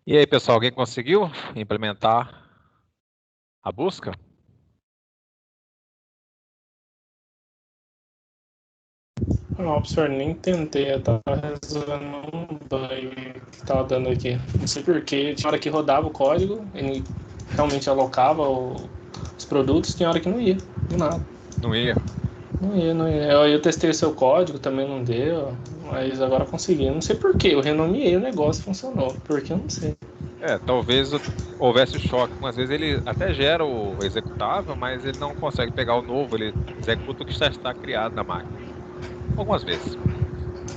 E aí, pessoal, alguém conseguiu implementar a busca? Não, professor, nem tentei, eu tava resolvendo um bug que tava dando aqui. Não sei porquê, tinha hora que rodava o código, ele realmente alocava os produtos, tinha hora que não ia, do nada. Não ia? Não ia. Eu testei o seu código, também não deu, mas agora consegui. Não sei porquê, eu renomeei o negócio, funcionou. Por que eu não sei. Talvez houvesse o choque. Às vezes ele até gera o executável, mas ele não consegue pegar o novo, ele executa o que já está criado na máquina. Algumas vezes.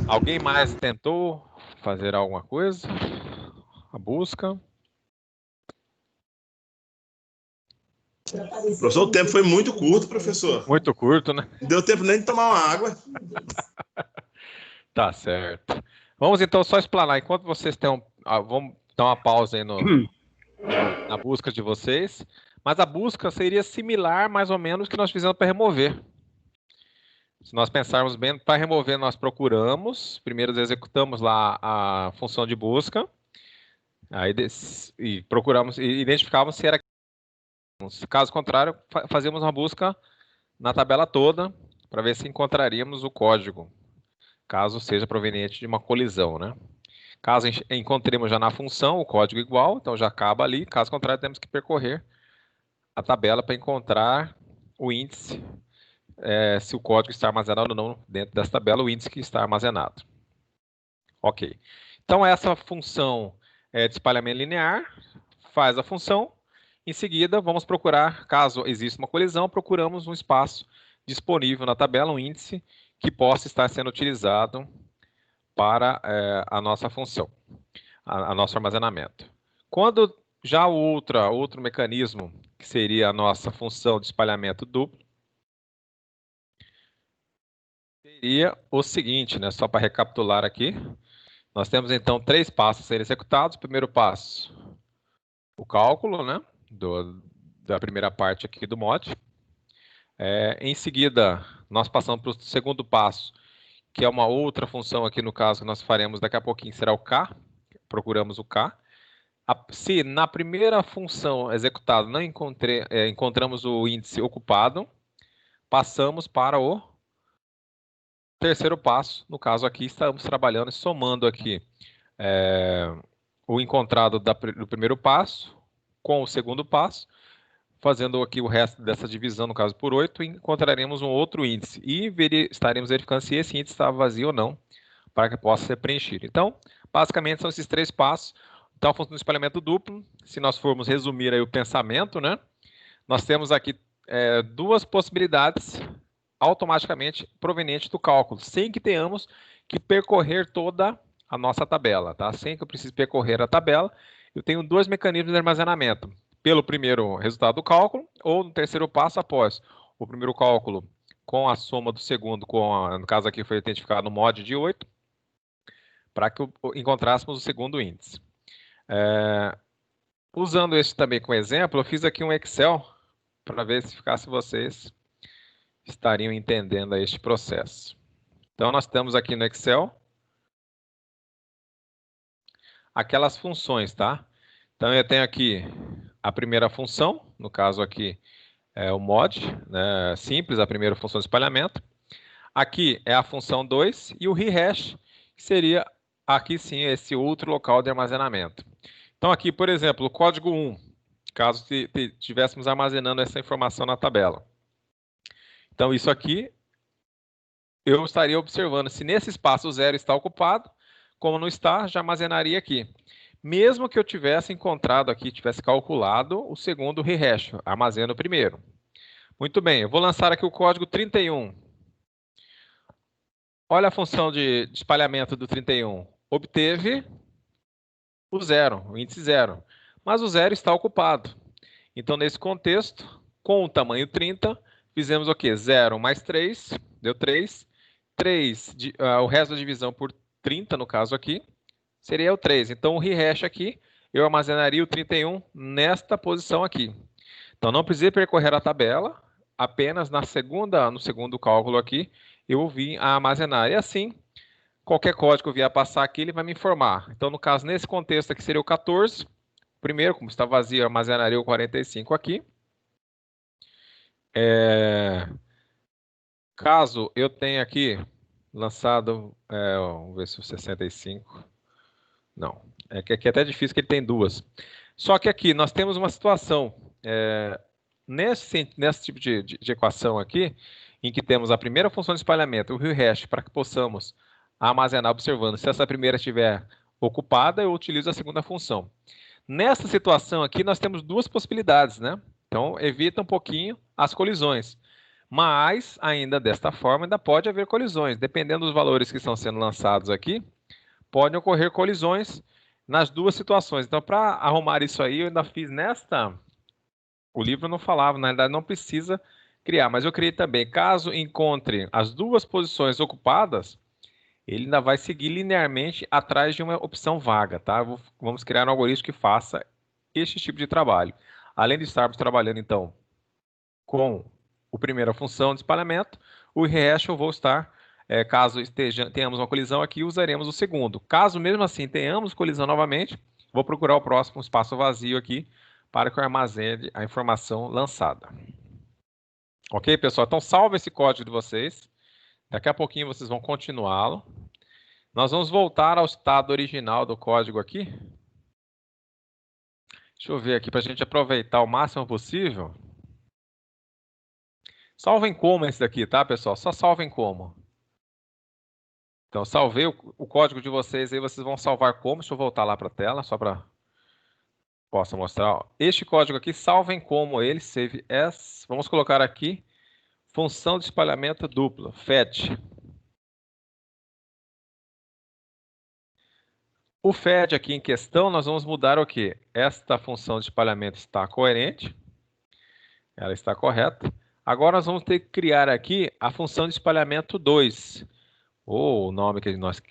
Alguém mais tentou fazer alguma coisa? A busca? Professor, o tempo foi muito curto, professor. Muito curto, né? Não deu tempo nem de tomar uma água. Tá certo. Vamos então só explanar. Enquanto vocês têm vamos dar uma pausa aí na busca de vocês. Mas a busca seria similar, mais ou menos, que nós fizemos para remover. Se nós pensarmos bem, para remover, nós procuramos, primeiro executamos lá a função de busca, aí e procuramos e identificávamos se era. Caso contrário, fazíamos uma busca na tabela toda para ver se encontraríamos o código, caso seja proveniente de uma colisão, né? Caso encontremos já na função o código igual, então já acaba ali. Caso contrário, temos que percorrer a tabela para encontrar o índice, se o código está armazenado ou não dentro dessa tabela, o índice que está armazenado. Ok. Então, essa função de espalhamento linear faz a função. Em seguida, vamos procurar, caso exista uma colisão, procuramos um espaço disponível na tabela, um índice que possa estar sendo utilizado para a nossa função, a nosso armazenamento. Quando já o outro mecanismo, que seria a nossa função de espalhamento duplo, seria o seguinte, né? Só para recapitular aqui, nós temos então 3 passos a serem executados. O primeiro passo, o cálculo, né? Da primeira parte aqui do mod. Em seguida, nós passamos para o segundo passo, que é uma outra função aqui no caso que nós faremos daqui a pouquinho, será o K. Procuramos o K. Se na primeira função executada não encontramos o índice ocupado, passamos para o terceiro passo. No caso aqui, estamos trabalhando e somando aqui o encontrado do primeiro passo com o segundo passo, fazendo aqui o resto dessa divisão, no caso por 8, encontraremos um outro índice e estaremos verificando se esse índice está vazio ou não, para que possa ser preenchido. Então, basicamente são esses 3 passos. Então, a função do espalhamento duplo, se nós formos resumir aí o pensamento, né, nós temos aqui 2 possibilidades automaticamente provenientes do cálculo, sem que tenhamos que percorrer toda a nossa tabela, tá? Sem que eu precise percorrer a tabela, eu tenho 2 mecanismos de armazenamento. Pelo primeiro resultado do cálculo, ou no terceiro passo, após o primeiro cálculo com a soma do segundo, no caso aqui foi identificado no mod de 8, para que encontrássemos o segundo índice. Usando esse também como exemplo, eu fiz aqui um Excel para ver se vocês estariam entendendo este processo. Então, nós temos aqui no Excel aquelas funções, tá? Então, eu tenho aqui a primeira função, no caso aqui é o mod, né, simples, a primeira função de espalhamento. Aqui é a função 2 e o rehash, que seria aqui sim esse outro local de armazenamento. Então, aqui, por exemplo, o código 1, caso estivéssemos armazenando essa informação na tabela. Então, isso aqui, eu estaria observando se nesse espaço 0 está ocupado, como não está, já armazenaria aqui. Mesmo que eu tivesse encontrado aqui, tivesse calculado o segundo rehash, armazeno o primeiro. Muito bem, eu vou lançar aqui o código 31. Olha a função de espalhamento do 31. Obteve o 0, o índice 0. Mas o 0 está ocupado. Então, nesse contexto, com o tamanho 30, fizemos o quê? 0 mais 3, deu 3. 3, o resto da divisão por 30, no caso aqui, seria o 3. Então, o rehash aqui, eu armazenaria o 31 nesta posição aqui. Então, não precisei percorrer a tabela, apenas no segundo cálculo aqui, eu vim a armazenar. E assim, Qualquer código que eu vier passar aqui, ele vai me informar. Então, no caso, nesse contexto aqui seria o 14. Primeiro, como está vazio, eu armazenaria o 45 aqui. Caso eu tenha aqui lançado, vamos ver se o 65... Não, é que aqui é até difícil que ele tem duas. Só que aqui nós temos uma situação, nesse tipo de equação aqui, em que temos a primeira função de espalhamento, o rehash, para que possamos armazenar observando. Se essa primeira estiver ocupada, eu utilizo a segunda função. Nessa situação aqui, nós temos duas possibilidades, né? Então, evita um pouquinho as colisões. Mas, ainda desta forma, ainda pode haver colisões. Dependendo dos valores que estão sendo lançados aqui, podem ocorrer colisões nas duas situações. Então, para arrumar isso aí, eu ainda fiz nesta... O livro não falava, na verdade não precisa criar, mas eu criei também. Caso encontre as duas posições ocupadas, ele ainda vai seguir linearmente atrás de uma opção vaga, tá? Vamos criar um algoritmo que faça este tipo de trabalho. Além de estarmos trabalhando, então, com a primeira função de espalhamento, o rehash eu vou estar, caso tenhamos uma colisão aqui, usaremos o segundo. Caso mesmo assim tenhamos colisão novamente, vou procurar o próximo espaço vazio aqui para que eu armazene a informação lançada. Ok, pessoal? Então, salve esse código de vocês. Daqui a pouquinho vocês vão continuá-lo. Nós vamos voltar ao estado original do código aqui. Deixa eu ver aqui para a gente aproveitar o máximo possível. Salvem como esse daqui, tá, pessoal? Só salvem como. Então, salvei o código de vocês aí, vocês vão salvar como. Deixa eu voltar lá para a tela, só para posso mostrar. Ó. Este código aqui, salvem como ele, save as. Vamos colocar aqui, função de espalhamento duplo, fetch. O fetch aqui em questão, nós vamos mudar o quê? Esta função de espalhamento está coerente. Ela está correta. Agora nós vamos ter que criar aqui a função de espalhamento 2, ou o nome que nós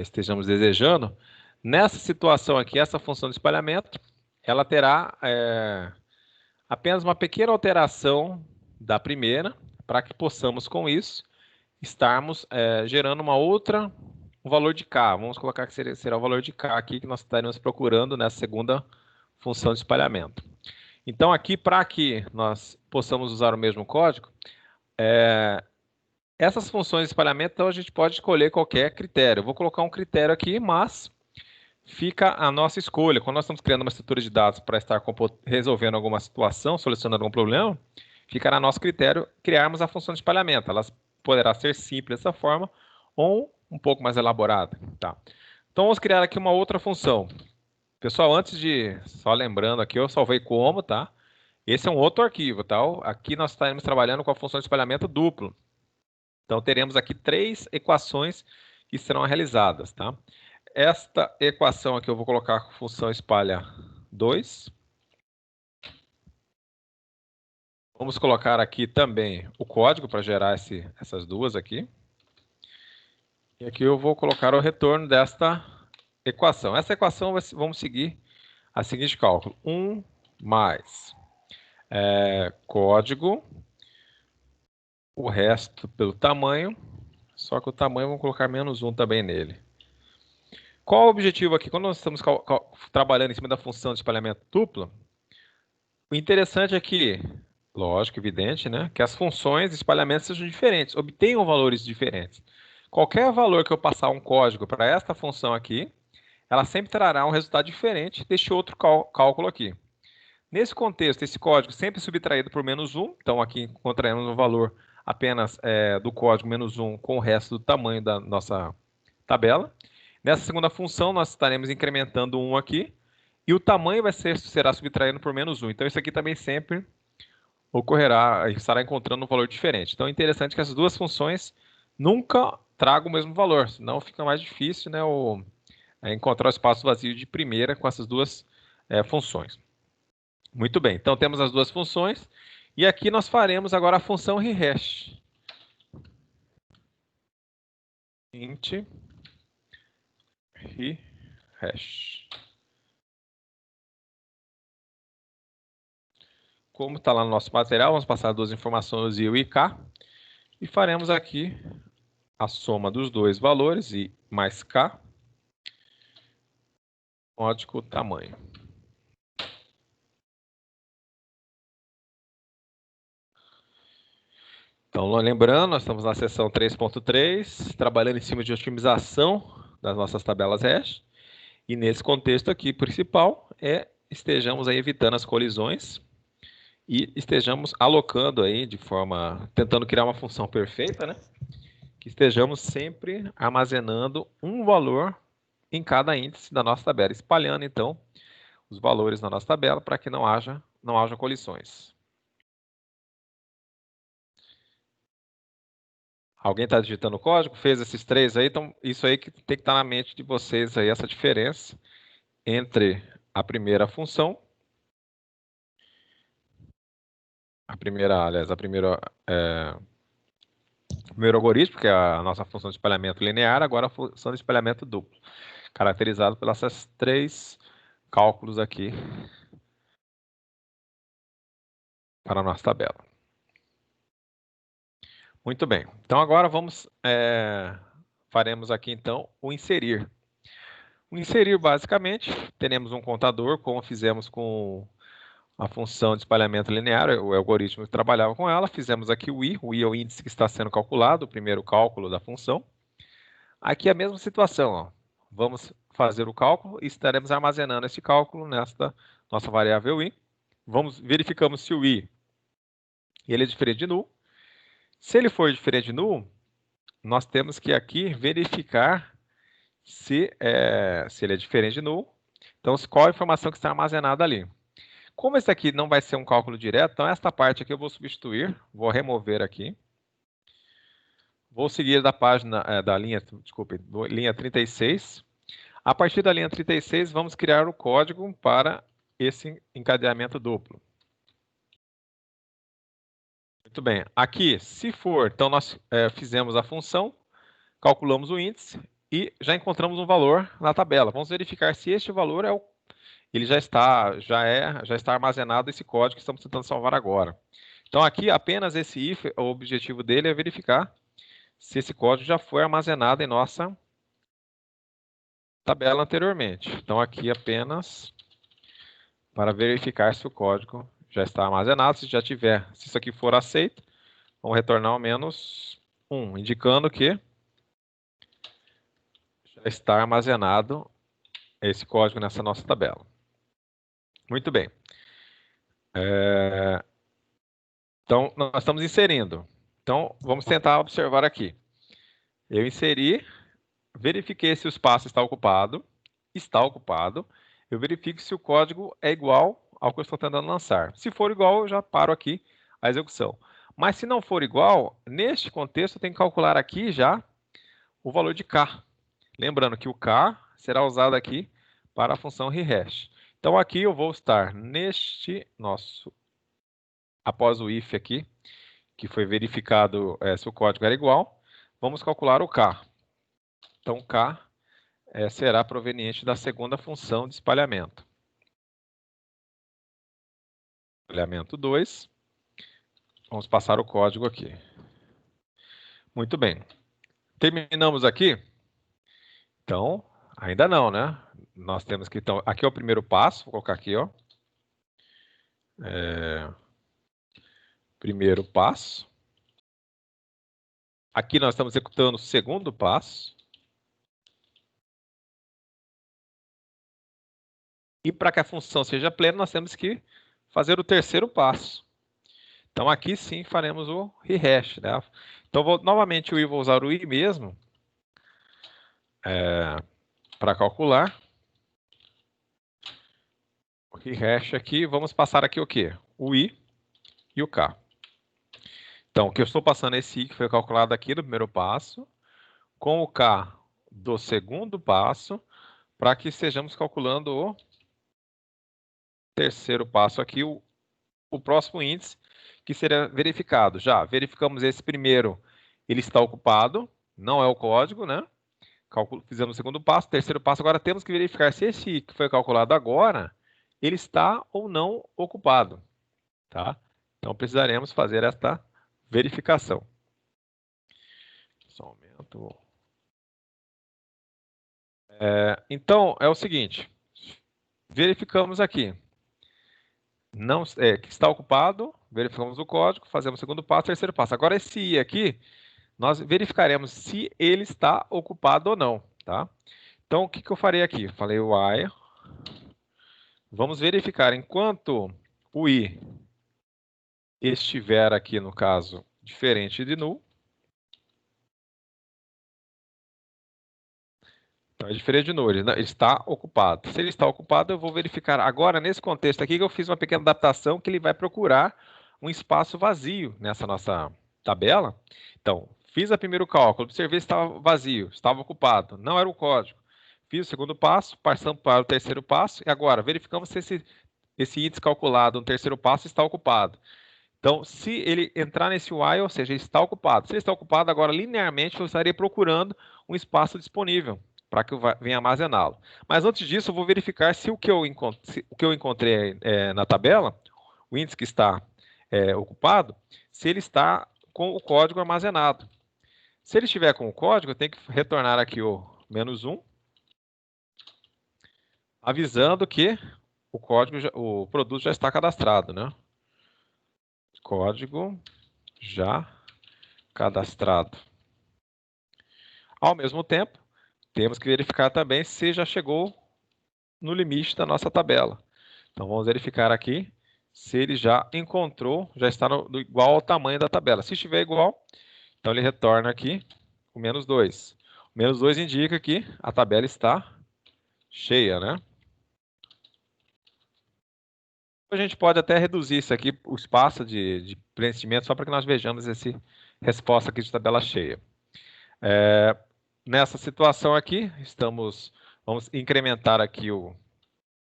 estejamos desejando. Nessa situação aqui, essa função de espalhamento, ela terá apenas uma pequena alteração da primeira, para que possamos, com isso, estarmos gerando um valor de K. Vamos colocar que será o valor de K aqui que nós estaremos procurando nessa segunda função de espalhamento. Então, aqui, para que nós possamos usar o mesmo código, essas funções de espalhamento, então, a gente pode escolher qualquer critério. Eu vou colocar um critério aqui, mas fica a nossa escolha. Quando nós estamos criando uma estrutura de dados para estar resolvendo alguma situação, solucionando algum problema, ficará a nosso critério criarmos a função de espalhamento. Ela poderá ser simples dessa forma ou um pouco mais elaborada. Tá? Então, vamos criar aqui uma outra função. Pessoal, antes de... Só lembrando aqui, eu salvei como, tá? Esse é um outro arquivo, tá? Aqui nós estaremos trabalhando com a função de espalhamento duplo. Então, teremos aqui 3 equações que serão realizadas, tá? Esta equação aqui eu vou colocar com função espalha 2. Vamos colocar aqui também o código para gerar essas duas aqui. E aqui eu vou colocar o retorno desta equação. Essa equação vamos seguir a seguinte cálculo. 1 mais código, o resto pelo tamanho, só que o tamanho vamos colocar menos 1 também nele. Qual o objetivo aqui? Quando nós estamos trabalhando em cima da função de espalhamento duplo, o interessante é que, lógico, evidente, né, que as funções de espalhamento sejam diferentes, obtenham valores diferentes. Qualquer valor que eu passar um código para esta função aqui, ela sempre trará um resultado diferente deste outro cálculo aqui. Nesse contexto, esse código sempre subtraído por menos 1, então aqui encontraremos um valor apenas do código menos 1 com o resto do tamanho da nossa tabela. Nessa segunda função, nós estaremos incrementando 1 aqui, e o tamanho será subtraído por menos 1. Então, isso aqui também sempre ocorrerá, estará encontrando um valor diferente. Então, é interessante que essas duas funções nunca tragam o mesmo valor, senão fica mais difícil, né, encontrar o espaço vazio de primeira com essas duas funções. Muito bem, então temos as duas funções, e aqui nós faremos agora a função rehash. Int rehash. Como está lá no nosso material, vamos passar duas informações I e K, e faremos aqui a soma dos dois valores, I mais K, código tamanho. Então, lembrando, nós estamos na seção 3.3, trabalhando em cima de otimização das nossas tabelas hash. E nesse contexto aqui principal, estejamos aí evitando as colisões e estejamos alocando aí de forma, tentando criar uma função perfeita, né? Que estejamos sempre armazenando um valor em cada índice da nossa tabela, espalhando então os valores na nossa tabela para que não haja colisões. Alguém está digitando o código? Fez esses três aí? Então, isso aí que tem que estar na mente de vocês aí, essa diferença entre a primeira função, primeiro algoritmo, que é a nossa função de espalhamento linear, agora a função de espalhamento duplo, caracterizado pelos esses três cálculos aqui para a nossa tabela. Muito bem. Então, agora faremos aqui, então, o inserir. O inserir, basicamente, teremos um contador, como fizemos com a função de espalhamento linear, o algoritmo que trabalhava com ela. Fizemos aqui o I é o índice que está sendo calculado, o primeiro cálculo da função. Aqui é a mesma situação, ó. Vamos fazer o cálculo e estaremos armazenando esse cálculo nesta nossa variável I. Verificamos se o I ele é diferente de null. Se ele for diferente de null, nós temos que aqui verificar se ele é diferente de null. Então, qual a informação que está armazenada ali. Como esse aqui não vai ser um cálculo direto, então esta parte aqui eu vou substituir, vou remover aqui. Vou seguir da página, linha 36. A partir da linha 36, vamos criar o código para esse encadeamento duplo. Muito bem. Aqui, se for, então nós fizemos a função, calculamos o índice e já encontramos um valor na tabela. Vamos verificar se este valor ele já está armazenado esse código que estamos tentando salvar agora. Então aqui apenas esse if, o objetivo dele é verificar se esse código já foi armazenado em nossa tabela anteriormente. Então aqui apenas para verificar se o código já está armazenado. Se já tiver, se isso aqui for aceito, vamos retornar ao menos 1, indicando que já está armazenado esse código nessa nossa tabela. Muito bem. Então, nós estamos inserindo. Então, vamos tentar observar aqui. Eu inseri, verifiquei se o espaço está ocupado. Está ocupado. Eu verifico se o código é igual ao que eu estou tentando lançar. Se for igual, eu já paro aqui a execução. Mas se não for igual, neste contexto, eu tenho que calcular aqui já o valor de K. Lembrando que o K será usado aqui para a função rehash. Então, aqui eu vou estar neste nosso, após o if aqui, que foi verificado se o código era igual, vamos calcular o K. Então, K será proveniente da segunda função de espalhamento. Espalhamento 2. Vamos passar o código aqui. Muito bem. Terminamos aqui? Então, ainda não, né? Nós temos que, então, aqui é o primeiro passo, vou colocar aqui, ó. Primeiro passo. Aqui nós estamos executando o segundo passo. E para que a função seja plena, nós temos que fazer o terceiro passo. Então, aqui sim faremos o rehash, né? Então, novamente vou usar o i mesmo para calcular. O rehash aqui, vamos passar aqui o quê? O i e o k. Então, o que eu estou passando é esse i que foi calculado aqui no primeiro passo, com o k do segundo passo, para que estejamos calculando o terceiro passo aqui, o próximo índice, que será verificado. Já verificamos esse primeiro, ele está ocupado, não é o código, né? Fizemos o segundo passo, terceiro passo, agora temos que verificar se esse que foi calculado agora, ele está ou não ocupado, tá? Então precisaremos fazer esta verificação. Só um momento. Então, é o seguinte. Verificamos aqui. Que está ocupado, verificamos o código, fazemos o segundo passo, terceiro passo. Agora, esse I aqui, nós verificaremos se ele está ocupado ou não, tá? Então, o que eu farei aqui? Falei while. Vamos verificar enquanto o I estiver aqui, no caso, diferente de null. Então, é diferente de null, ele está ocupado. Se ele está ocupado, eu vou verificar agora, nesse contexto aqui, que eu fiz uma pequena adaptação, que ele vai procurar um espaço vazio nessa nossa tabela. Então, fiz o primeiro cálculo, observei se estava vazio, estava ocupado, não era o código. Fiz o segundo passo, passamos para o terceiro passo, e agora verificamos se esse índice calculado no terceiro passo está ocupado. Então, se ele entrar nesse while, ou seja, está ocupado. Se ele está ocupado, agora linearmente eu estaria procurando um espaço disponível para que eu venha armazená-lo. Mas antes disso, eu vou verificar se o que eu encontrei na tabela, o índice que está ocupado, se ele está com o código armazenado. Se ele estiver com o código, eu tenho que retornar aqui o -1, avisando que o produto já está cadastrado, né? Código já cadastrado. Ao mesmo tempo, temos que verificar também se já chegou no limite da nossa tabela. Então, vamos verificar aqui se ele já encontrou, já está igual ao tamanho da tabela. Se estiver igual, então ele retorna aqui o -2. O -2 indica que a tabela está cheia, né? A gente pode até reduzir isso aqui, o espaço de preenchimento, só para que nós vejamos essa resposta aqui de tabela cheia. Nessa situação aqui, vamos incrementar aqui o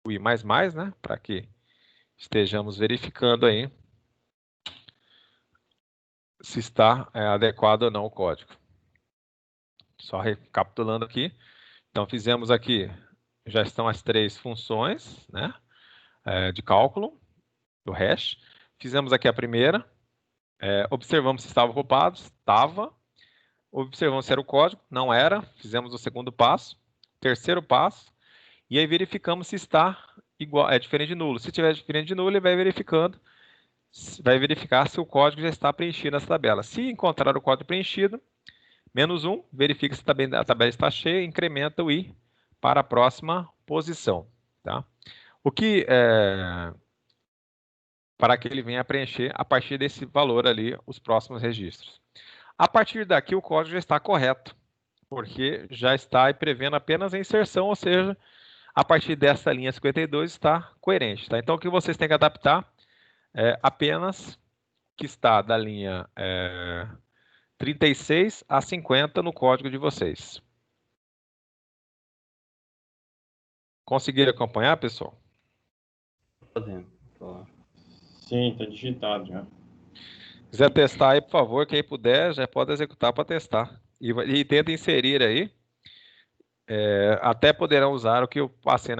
I++, né? Para que estejamos verificando aí se está adequado ou não o código. Só recapitulando aqui. Então, fizemos aqui, já estão as 3 funções, né? De cálculo do hash. Fizemos aqui a primeira. Observamos se estava ocupado. Estava. Observamos se era o código. Não era. Fizemos o segundo passo. Terceiro passo. E aí verificamos se está igual, diferente de nulo. Se tiver diferente de nulo, ele vai verificar se o código já está preenchido nessa tabela. Se encontrar o código preenchido, -1, verifica se a tabela está cheia, incrementa o I para a próxima posição. Tá? Para que ele venha preencher a partir desse valor ali os próximos registros. A partir daqui o código já está correto, porque já está prevendo apenas a inserção, ou seja, a partir dessa linha 52 está coerente. Tá? Então o que vocês têm que adaptar é apenas o que está da linha 36 a 50 no código de vocês. Conseguiram acompanhar, pessoal? Sim, está digitado já. Se quiser testar aí, por favor, quem puder, já pode executar para testar. E tenta inserir aí. Até poderão usar o que eu passei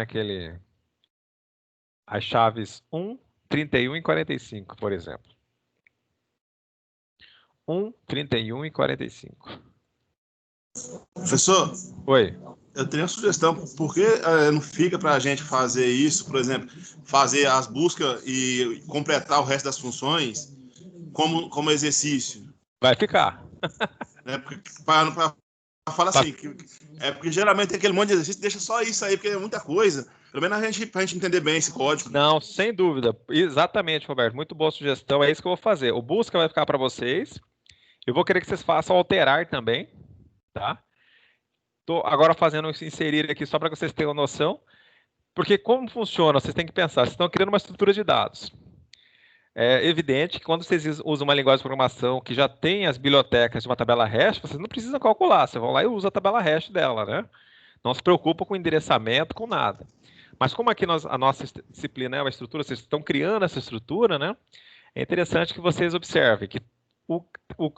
as chaves 1, 31 e 45, por exemplo. 1, 31 e 45. Professor? Oi. Eu tenho uma sugestão. Por que não fica para a gente fazer isso, por exemplo, fazer as buscas e completar o resto das funções como exercício? Vai ficar. Para falar assim, porque geralmente tem aquele monte de exercício, deixa só isso aí, porque é muita coisa. Pelo menos para a gente entender bem esse código. Não, sem dúvida. Exatamente, Roberto. Muito boa sugestão. É isso que eu vou fazer. O busca vai ficar para vocês. Eu vou querer que vocês façam alterar também. Tá? Estou agora fazendo inserir aqui só para que vocês tenham noção. Porque como funciona? Vocês têm que pensar. Vocês estão criando uma estrutura de dados. É evidente que quando vocês usam uma linguagem de programação que já tem as bibliotecas de uma tabela hash, vocês não precisam calcular. Vocês vão lá e usam a tabela hash dela, né? Não se preocupa com endereçamento, com nada. Mas como aqui a nossa disciplina é uma estrutura, vocês estão criando essa estrutura, né? É interessante que vocês observem que os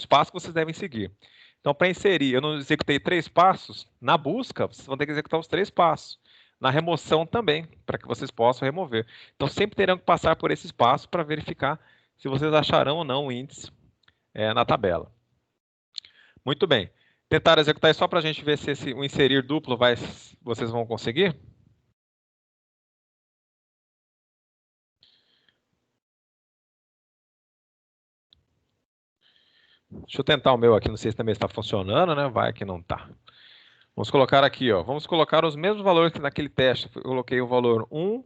passos que vocês devem seguir. Então, para inserir, eu não executei 3 passos, na busca, vocês vão ter que executar os 3 passos. Na remoção também, para que vocês possam remover. Então, sempre terão que passar por esses passos para verificar se vocês acharão ou não o índice na tabela. Muito bem. Tentar executar isso só para a gente ver se o inserir duplo vocês vão conseguir. Deixa eu tentar o meu aqui, não sei se também está funcionando, né? Vai que não está. Vamos colocar aqui, ó. Vamos colocar os mesmos valores que naquele teste. Eu coloquei o valor 1,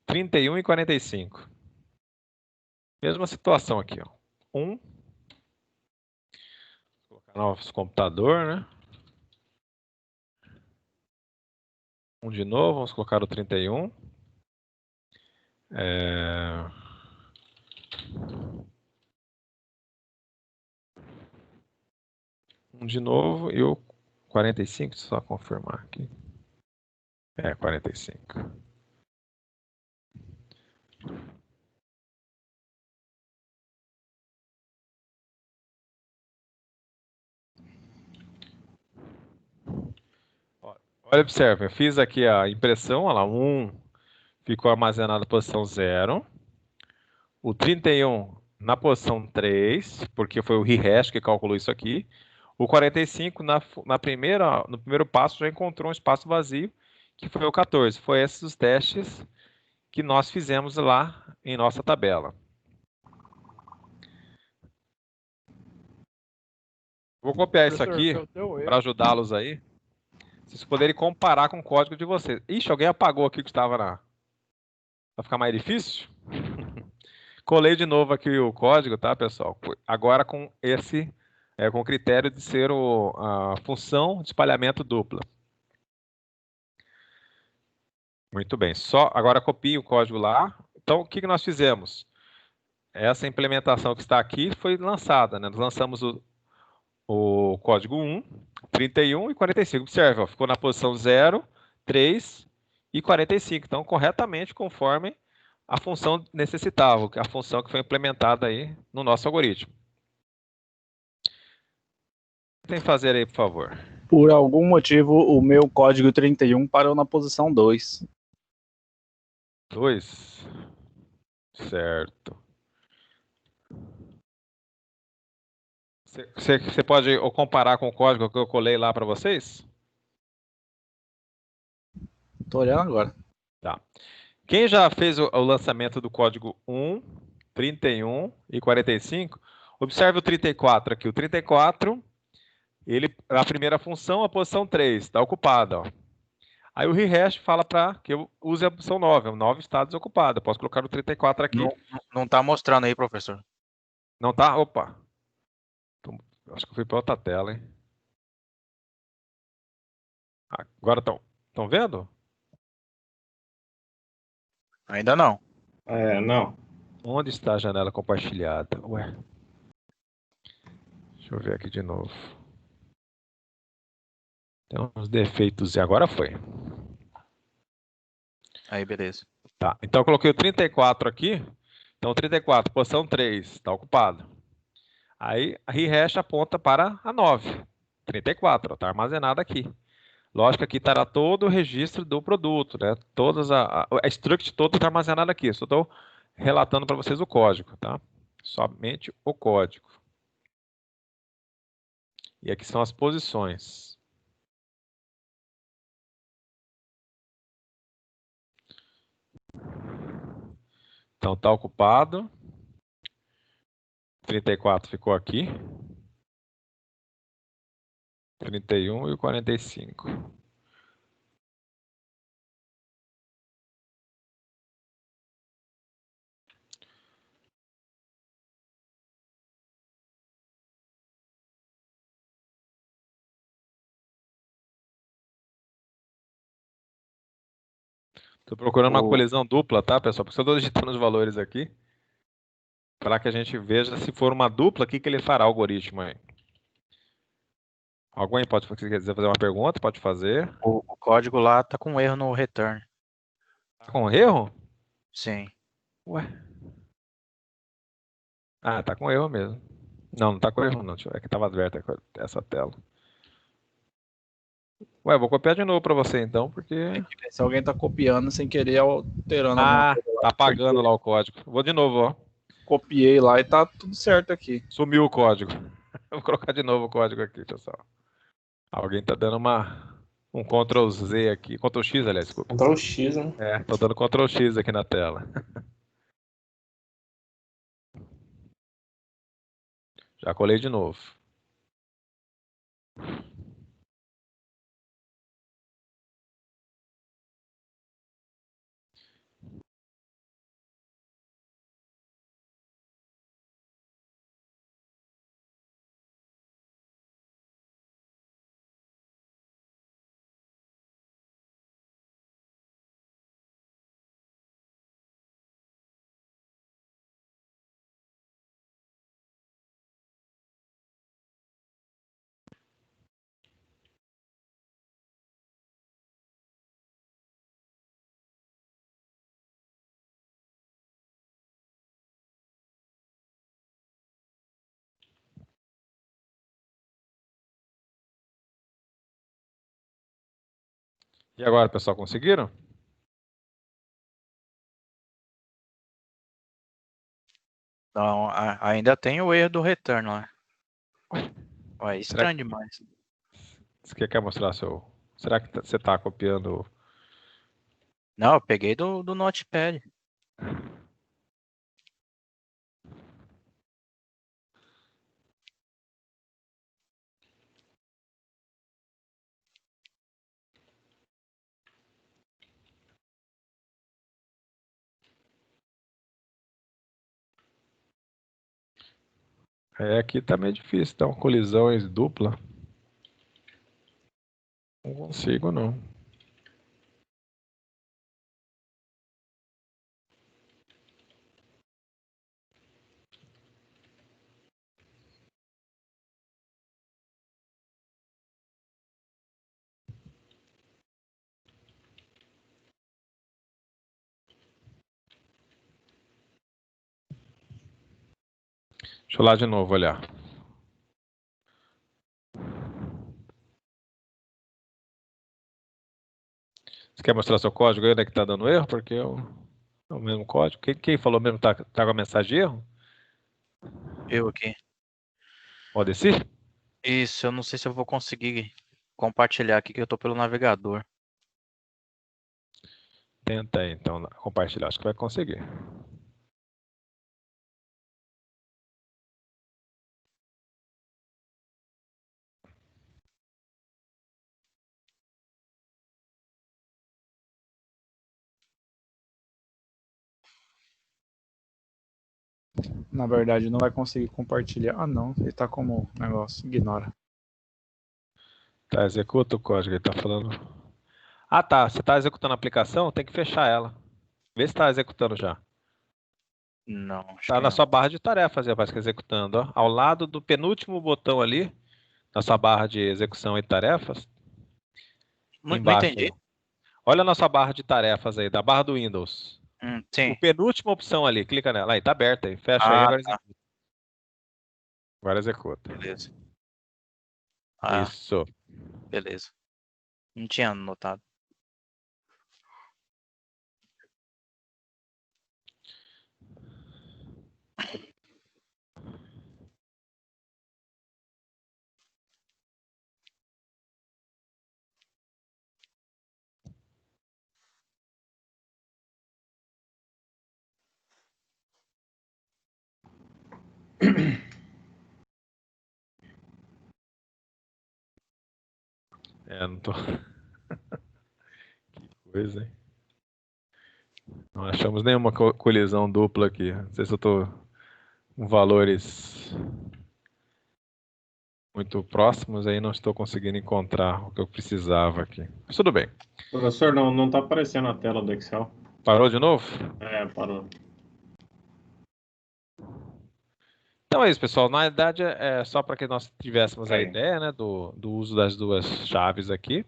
31 e 45. Mesma situação aqui, ó. 1. Vou colocar nosso computador, né? 1 de novo, vamos colocar o 31. Um de novo e o 45, só confirmar aqui. 45. Olha, observe, eu fiz aqui a impressão, olha lá, 1 ficou armazenado na posição 0. O 31 na posição 3, porque foi o rehash que calculou isso aqui. O 45 no primeiro passo já encontrou um espaço vazio, que foi o 14. Foi esses os testes que nós fizemos lá em nossa tabela. Vou copiar isso aqui para ajudá-los aí. Vocês poderem comparar com o código de vocês. Ixi, alguém apagou aqui que estava na... Vai ficar mais difícil? Colei de novo aqui o código, tá, pessoal? Agora com esse... com o critério de ser a função de espalhamento dupla. Muito bem. Agora copie o código lá. Então, o que nós fizemos? Essa implementação que está aqui foi lançada, né? Nós lançamos o código 1, 31 e 45. Observe, ó, ficou na posição 0, 3 e 45. Então, corretamente conforme a função necessitava, a função que foi implementada aí no nosso algoritmo. Tem que fazer aí, por favor. Por algum motivo, o meu código 31 parou na posição 2. 2. Certo. Você pode comparar com o código que eu colei lá para vocês? Estou olhando agora. Tá. Quem já fez o lançamento do código 1, 31 e 45, observe o 34 aqui. O 34, a primeira função, a posição 3, está ocupada. Ó. Aí o rehash fala para que eu use a posição 9. O 9 está desocupada. Posso colocar o 34 aqui. Não está mostrando aí, professor. Não está? Opa. Acho que eu fui para outra tela, hein? Agora estão vendo? Ainda não. Não. Onde está a janela compartilhada? Ué. Deixa eu ver aqui de novo. Tem uns defeitos. E agora foi. Aí, beleza. Tá. Então eu coloquei o 34 aqui. Então o 34, posição 3, está ocupado. Aí a rehash aponta para a 9. 34, está armazenada aqui. Lógico que aqui estará todo o registro do produto, né? A struct toda está armazenada aqui. Só estou relatando para vocês o código, tá? Somente o código. E aqui são as posições. Então está ocupado. 34 ficou aqui. 31 e o 45. Estou procurando uma colisão dupla, tá, pessoal? Porque eu estou digitando os valores aqui. Para que a gente veja se for uma dupla, o que ele fará o algoritmo aí. Alguém pode, se quiser fazer uma pergunta, pode fazer. O código lá está com erro no return. Tá com erro? Sim. Ué. Ah, tá com erro mesmo. Não tá com erro não. É que estava aberta essa tela. Ué, vou copiar de novo para você então, porque... Se alguém está copiando sem querer, alterando. Ah, tá apagando lá o código. Vou de novo, ó. Copiei lá e tá tudo certo aqui. Sumiu o código. Vou colocar de novo o código aqui, pessoal. Alguém tá dando um Ctrl Z aqui, Ctrl X, aliás, desculpa. Ctrl X, né? Tô dando Ctrl X aqui na tela. Já colei de novo. E agora, pessoal, conseguiram? Não, ainda tem o erro do return lá. Ué, Será estranho demais. Você quer mostrar seu... Será que você tá copiando... Não, eu peguei do Notepad. Aqui tá meio difícil, tá uma colisão dupla. Não consigo, não. Deixa eu lá de novo olhar. Você quer mostrar seu código aí, onde é que tá dando erro? Porque é o mesmo código. Quem falou mesmo tá com a mensagem de erro? Eu aqui. Pode ser? Isso, eu não sei se eu vou conseguir compartilhar aqui, que eu tô pelo navegador. Tenta aí, então, compartilhar. Acho que vai conseguir. Na verdade, não vai conseguir compartilhar. Ah, não. Ele tá como negócio. Ignora. Tá, executa o código. Ele tá falando... Ah, tá. Você tá executando a aplicação? Tem que fechar ela. Vê se tá executando já. Não, acho Tá que na não. sua barra de tarefas, rapaz, que executando, ó. Ao lado do penúltimo botão ali, na sua barra de execução e tarefas, Não embaixo entendi. aí. Olha a nossa barra de tarefas aí, da barra do Windows. O Sim. penúltima opção ali, clica nela. Aí, tá aberta aí. Fecha aí, Ah, agora tá. executa. Agora executa. Beleza. Ah, Isso. beleza. Não tinha notado. Não tô... Que coisa, hein? Não achamos nenhuma colisão dupla aqui. Não sei se eu tô com valores muito próximos, aí não estou conseguindo encontrar o que eu precisava aqui. Mas tudo bem. Professor, não tá aparecendo a tela do Excel. Parou de novo? Parou. Então é isso, pessoal. Na verdade, é só para que nós tivéssemos a Aí. ideia, né, do uso das duas chaves aqui.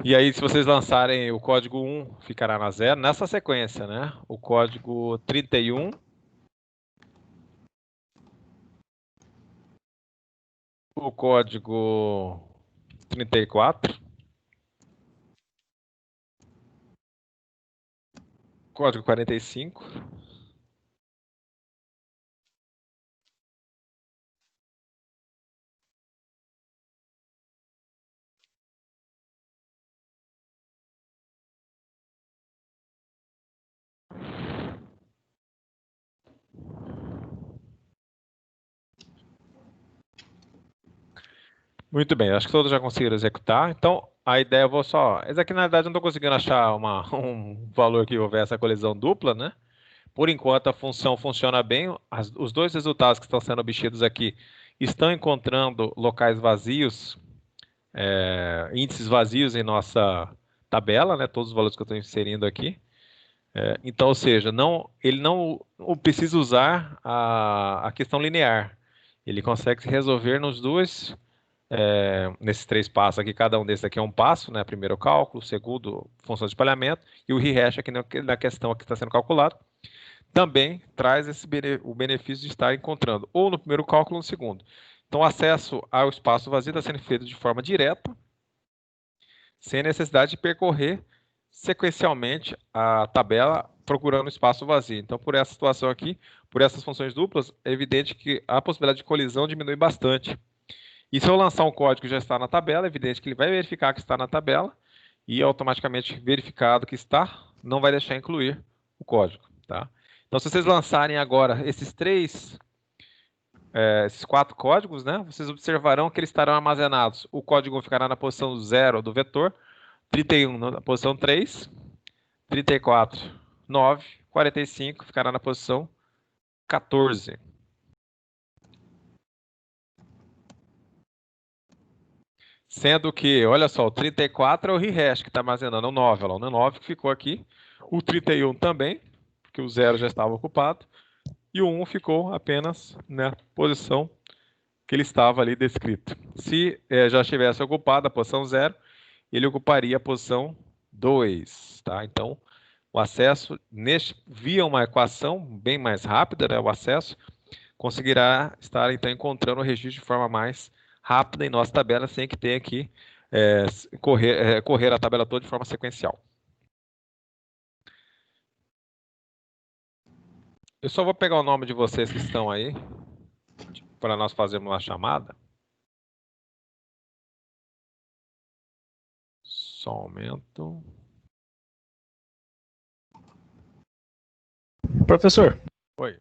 E aí, se vocês lançarem o código 1, ficará na 0, nessa sequência, né? O código 31, o código 34, código 45, Muito bem, acho que todos já conseguiram executar. Então, a ideia eu vou só. Esse aqui, na verdade, eu não estou conseguindo achar um valor que houver essa colisão dupla, né? Por enquanto, a função funciona bem. Os dois resultados que estão sendo obtidos aqui estão encontrando locais vazios, índices vazios em nossa tabela, né? Todos os valores que eu estou inserindo aqui. Então, ou seja, ele não precisa usar a questão linear. Ele consegue se resolver nesses 3 passos aqui. Cada um desses aqui é um passo, né? Primeiro, o cálculo. Segundo, função de espalhamento. E o rehash aqui na questão que está sendo calculado. Também traz o benefício de estar encontrando ou no primeiro cálculo ou no segundo. Então, o acesso ao espaço vazio está sendo feito de forma direta, sem necessidade de percorrer sequencialmente a tabela procurando espaço vazio. Então, por essa situação aqui, por essas funções duplas, é evidente que a possibilidade de colisão diminui bastante. E se eu lançar um código que já está na tabela, é evidente que ele vai verificar que está na tabela e automaticamente verificado que está, não vai deixar incluir o código, tá? Então, se vocês lançarem agora esses 4 códigos, né, vocês observarão que eles estarão armazenados. O código ficará na posição 0 do vetor, 31 na posição 3, 34, 9, 45 ficará na posição 14. Sendo que, olha só, o 34 é o rehash que está armazenando o 9, olha lá, o 9 que ficou aqui, o 31 também, porque o 0 já estava ocupado, e o 1 ficou apenas na posição que ele estava ali descrito. Se já estivesse ocupado a posição 0, ele ocuparia a posição 2, tá? Então, o acesso, via uma equação bem mais rápida, né, o acesso, conseguirá estar, então, encontrando o registro de forma mais rápida em nossa tabela, sem que tenha que correr a tabela toda de forma sequencial. Eu só vou pegar o nome de vocês que estão aí, para nós fazermos uma chamada. Só um momento. Professor. Oi.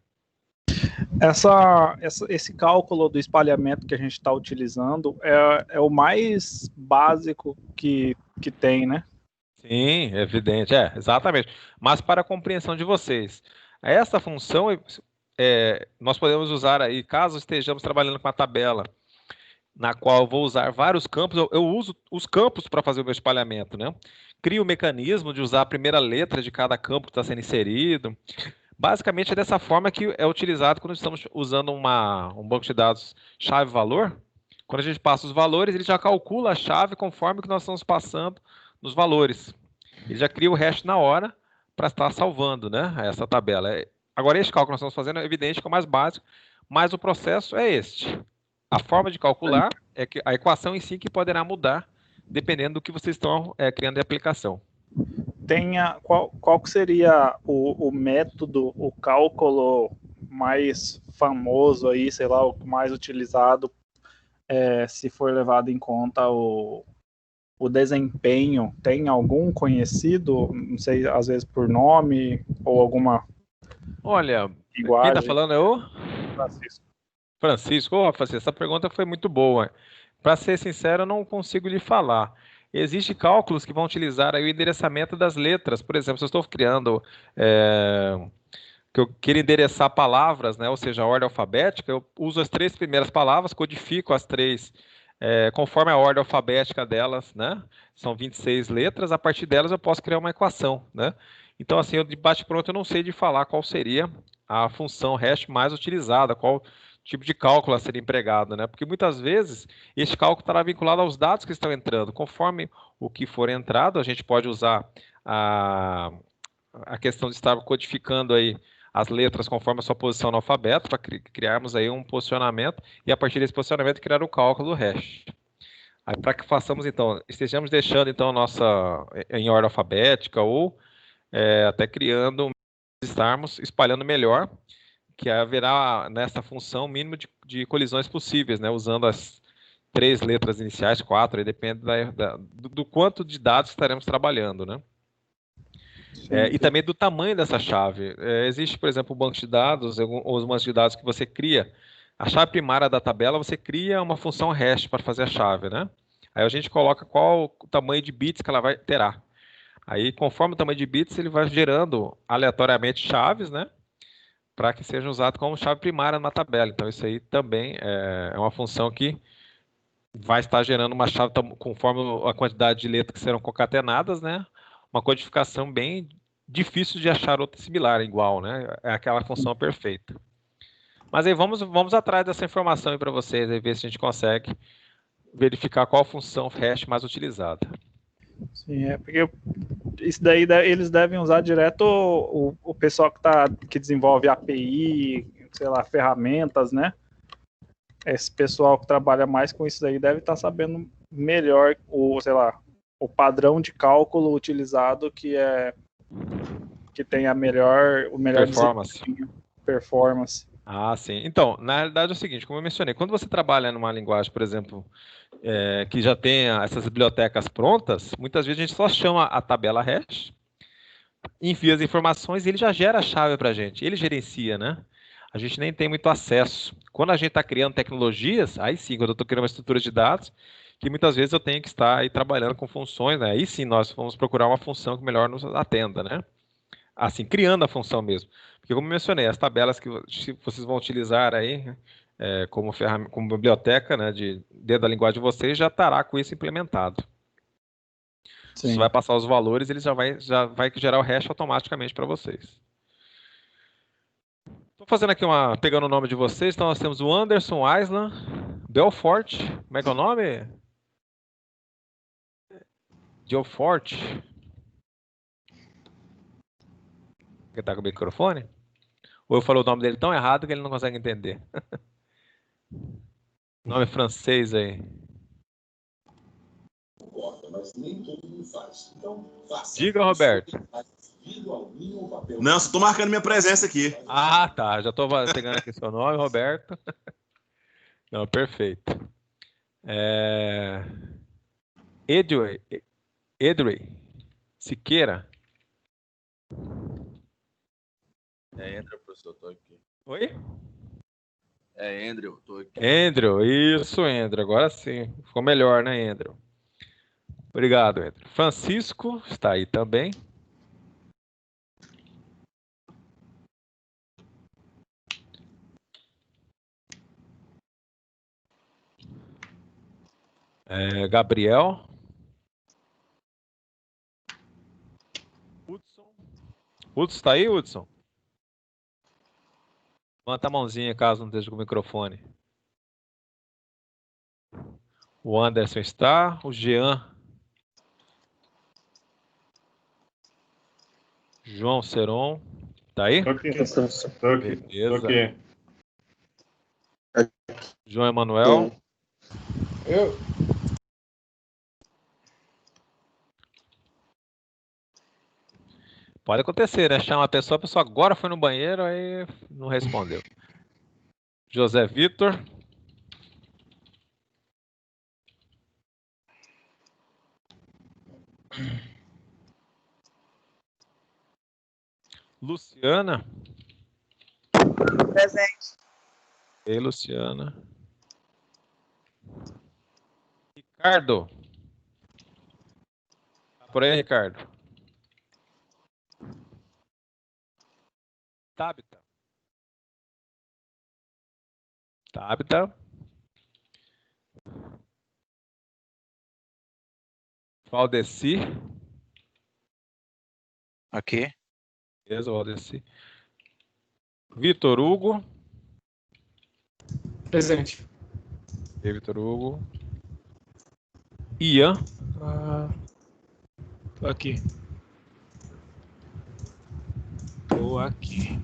Esse cálculo do espalhamento que a gente está utilizando é o mais básico que tem, né? Sim, é evidente, exatamente. Mas para a compreensão de vocês, essa função nós podemos usar aí, caso estejamos trabalhando com a tabela, na qual eu vou usar vários campos, eu uso os campos para fazer o meu espalhamento, né? Crio o mecanismo de usar a primeira letra de cada campo que está sendo inserido. Basicamente é dessa forma que é utilizado quando estamos usando um banco de dados chave-valor. Quando a gente passa os valores, ele já calcula a chave conforme o que nós estamos passando nos valores. Ele já cria o hash na hora para estar salvando, né, essa tabela. Agora, este cálculo que nós estamos fazendo é evidente que é o mais básico, mas o processo é este. A forma de calcular é que a equação em si que poderá mudar, dependendo do que vocês estão criando de aplicação. Qual que seria o método, o cálculo mais famoso aí, sei lá, o mais utilizado, se for levado em conta o desempenho? Tem algum conhecido, não sei, às vezes por nome ou alguma Olha, linguagem? Quem está falando é o Francisco. Francisco, essa pergunta foi muito boa. Para ser sincero, eu não consigo lhe falar. Existem cálculos que vão utilizar aí o endereçamento das letras. Por exemplo, se eu estou criando que eu quero endereçar palavras, né, ou seja, a ordem alfabética, eu uso as 3 primeiras palavras, codifico as 3 conforme a ordem alfabética delas, né? São 26 letras, a partir delas eu posso criar uma equação, né? Então, assim, eu de bate-pronto eu não sei de falar qual seria a função hash mais utilizada, qual tipo de cálculo a ser empregado, né? Porque muitas vezes este cálculo estará vinculado aos dados que estão entrando. Conforme o que for entrado, a gente pode usar a questão de estar codificando aí as letras conforme a sua posição no alfabeto para criarmos aí um posicionamento e a partir desse posicionamento criar o cálculo do hash. Aí para que façamos então, estejamos deixando então nossa em ordem alfabética ou até criando, estarmos espalhando melhor, que haverá nessa função o mínimo de colisões possíveis, né, usando as 3 letras iniciais, 4, aí depende do quanto de dados estaremos trabalhando, né? E também do tamanho dessa chave. Existe, por exemplo, um banco de dados, ou os bancos de dados que você cria A chave primária da tabela, você cria uma função hash para fazer a chave, né? Aí a gente coloca qual o tamanho de bits que ela terá. Aí, conforme o tamanho de bits, ele vai gerando aleatoriamente chaves, né? Para que sejam usadas como chave primária na tabela. Então, isso aí também é uma função que vai estar gerando uma chave conforme a quantidade de letras que serão concatenadas, né? Uma codificação bem difícil de achar outra similar, igual, né? É aquela função perfeita. Mas aí vamos atrás dessa informação aí para vocês, aí ver se a gente consegue verificar qual função hash mais utilizada. Sim, é porque isso daí eles devem usar direto o pessoal que desenvolve API, sei lá, ferramentas, né? Esse pessoal que trabalha mais com isso daí deve estar sabendo melhor sei lá, o padrão de cálculo utilizado que tem o melhor Performance. performance. Ah, sim. Então, na realidade é o seguinte, como eu mencionei, quando você trabalha numa linguagem, por exemplo, que já tenha essas bibliotecas prontas, muitas vezes a gente só chama a tabela hash, envia as informações e ele já gera a chave para a gente. Ele gerencia, né? A gente nem tem muito acesso. Quando a gente está criando tecnologias, aí sim, quando eu estou criando uma estrutura de dados, que muitas vezes eu tenho que estar aí trabalhando com funções, né? Aí sim nós vamos procurar uma função que melhor nos atenda, né? Assim, criando a função mesmo. Porque como eu mencionei, as tabelas que vocês vão utilizar aí como ferramenta, como biblioteca, né, dentro da linguagem de vocês, já estará com isso implementado. Sim. Você vai passar os valores, ele já vai gerar o hash automaticamente para vocês. Estou fazendo aqui pegando o nome de vocês, então nós temos o Anderson Island, Belfort, como é que é o nome? Belfort. Que está com o microfone? Ou eu falei o nome dele tão errado que ele não consegue entender? Nome francês aí. Diga, Roberto. Não, só tô marcando minha presença aqui. Ah, tá. Já estou pegando aqui seu nome, Roberto. Não, perfeito. Edrey Siqueira. Andrew, professor, tô aqui. Oi? Andrew, tô aqui. Andrew, isso, Andrew. Agora sim. Ficou melhor, né, Andrew? Obrigado, Andrew. Francisco está aí também. Gabriel. Hudson. Hudson está aí, Hudson? Levanta a mãozinha caso não esteja com o microfone. O Anderson está. O Jean. João Seron. Tá aí? Tô aqui. Tô aqui. Beleza. Tô aqui. João Emanuel. Eu. Pode acontecer, né? Chama a pessoa agora foi no banheiro, aí não respondeu. José Vitor. Luciana. Presente. Ei, Luciana. Ricardo. Tá por aí, Ricardo? Tabita. Tabita. Valdeci. Aqui. Beleza, Valdeci. Vitor Hugo. Presente. E Vitor Hugo. Ian. Tô aqui. Tô aqui.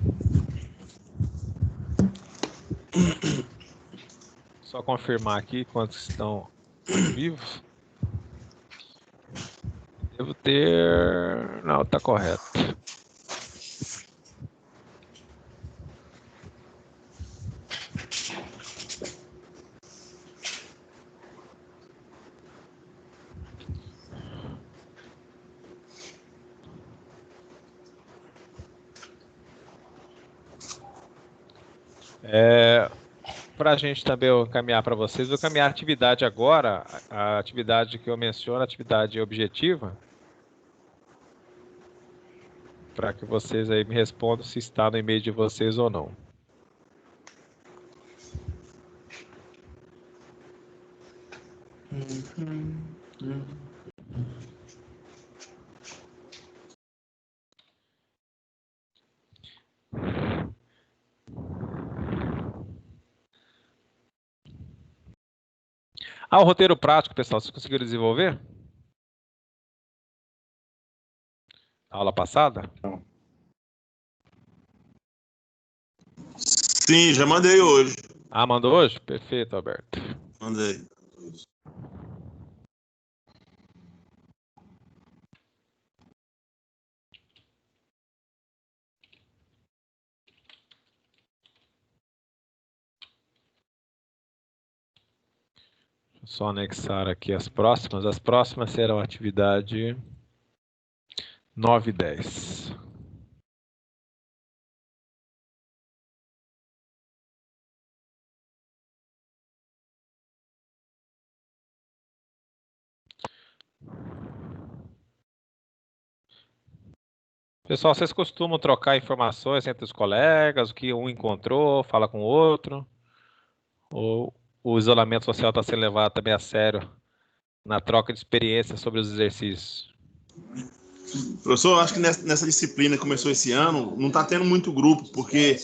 Só confirmar aqui quantos estão vivos. Devo ter... Não, tá correto. para a gente também eu caminhar para vocês, vou caminhar a atividade agora, a atividade que eu menciono, a atividade objetiva, para que vocês aí me respondam se está no e-mail de vocês ou não. O roteiro prático, pessoal, vocês conseguiram desenvolver? Aula passada? Sim, já mandei hoje. Mandou hoje? Perfeito, Alberto. Mandei. Só anexar aqui as próximas. As próximas serão atividade 9 e 10. Pessoal, vocês costumam trocar informações entre os colegas, o que um encontrou, fala com o outro? Ou o isolamento social está sendo levado também a sério na troca de experiências sobre os exercícios? Professor, acho que nessa disciplina que começou esse ano, não está tendo muito grupo, porque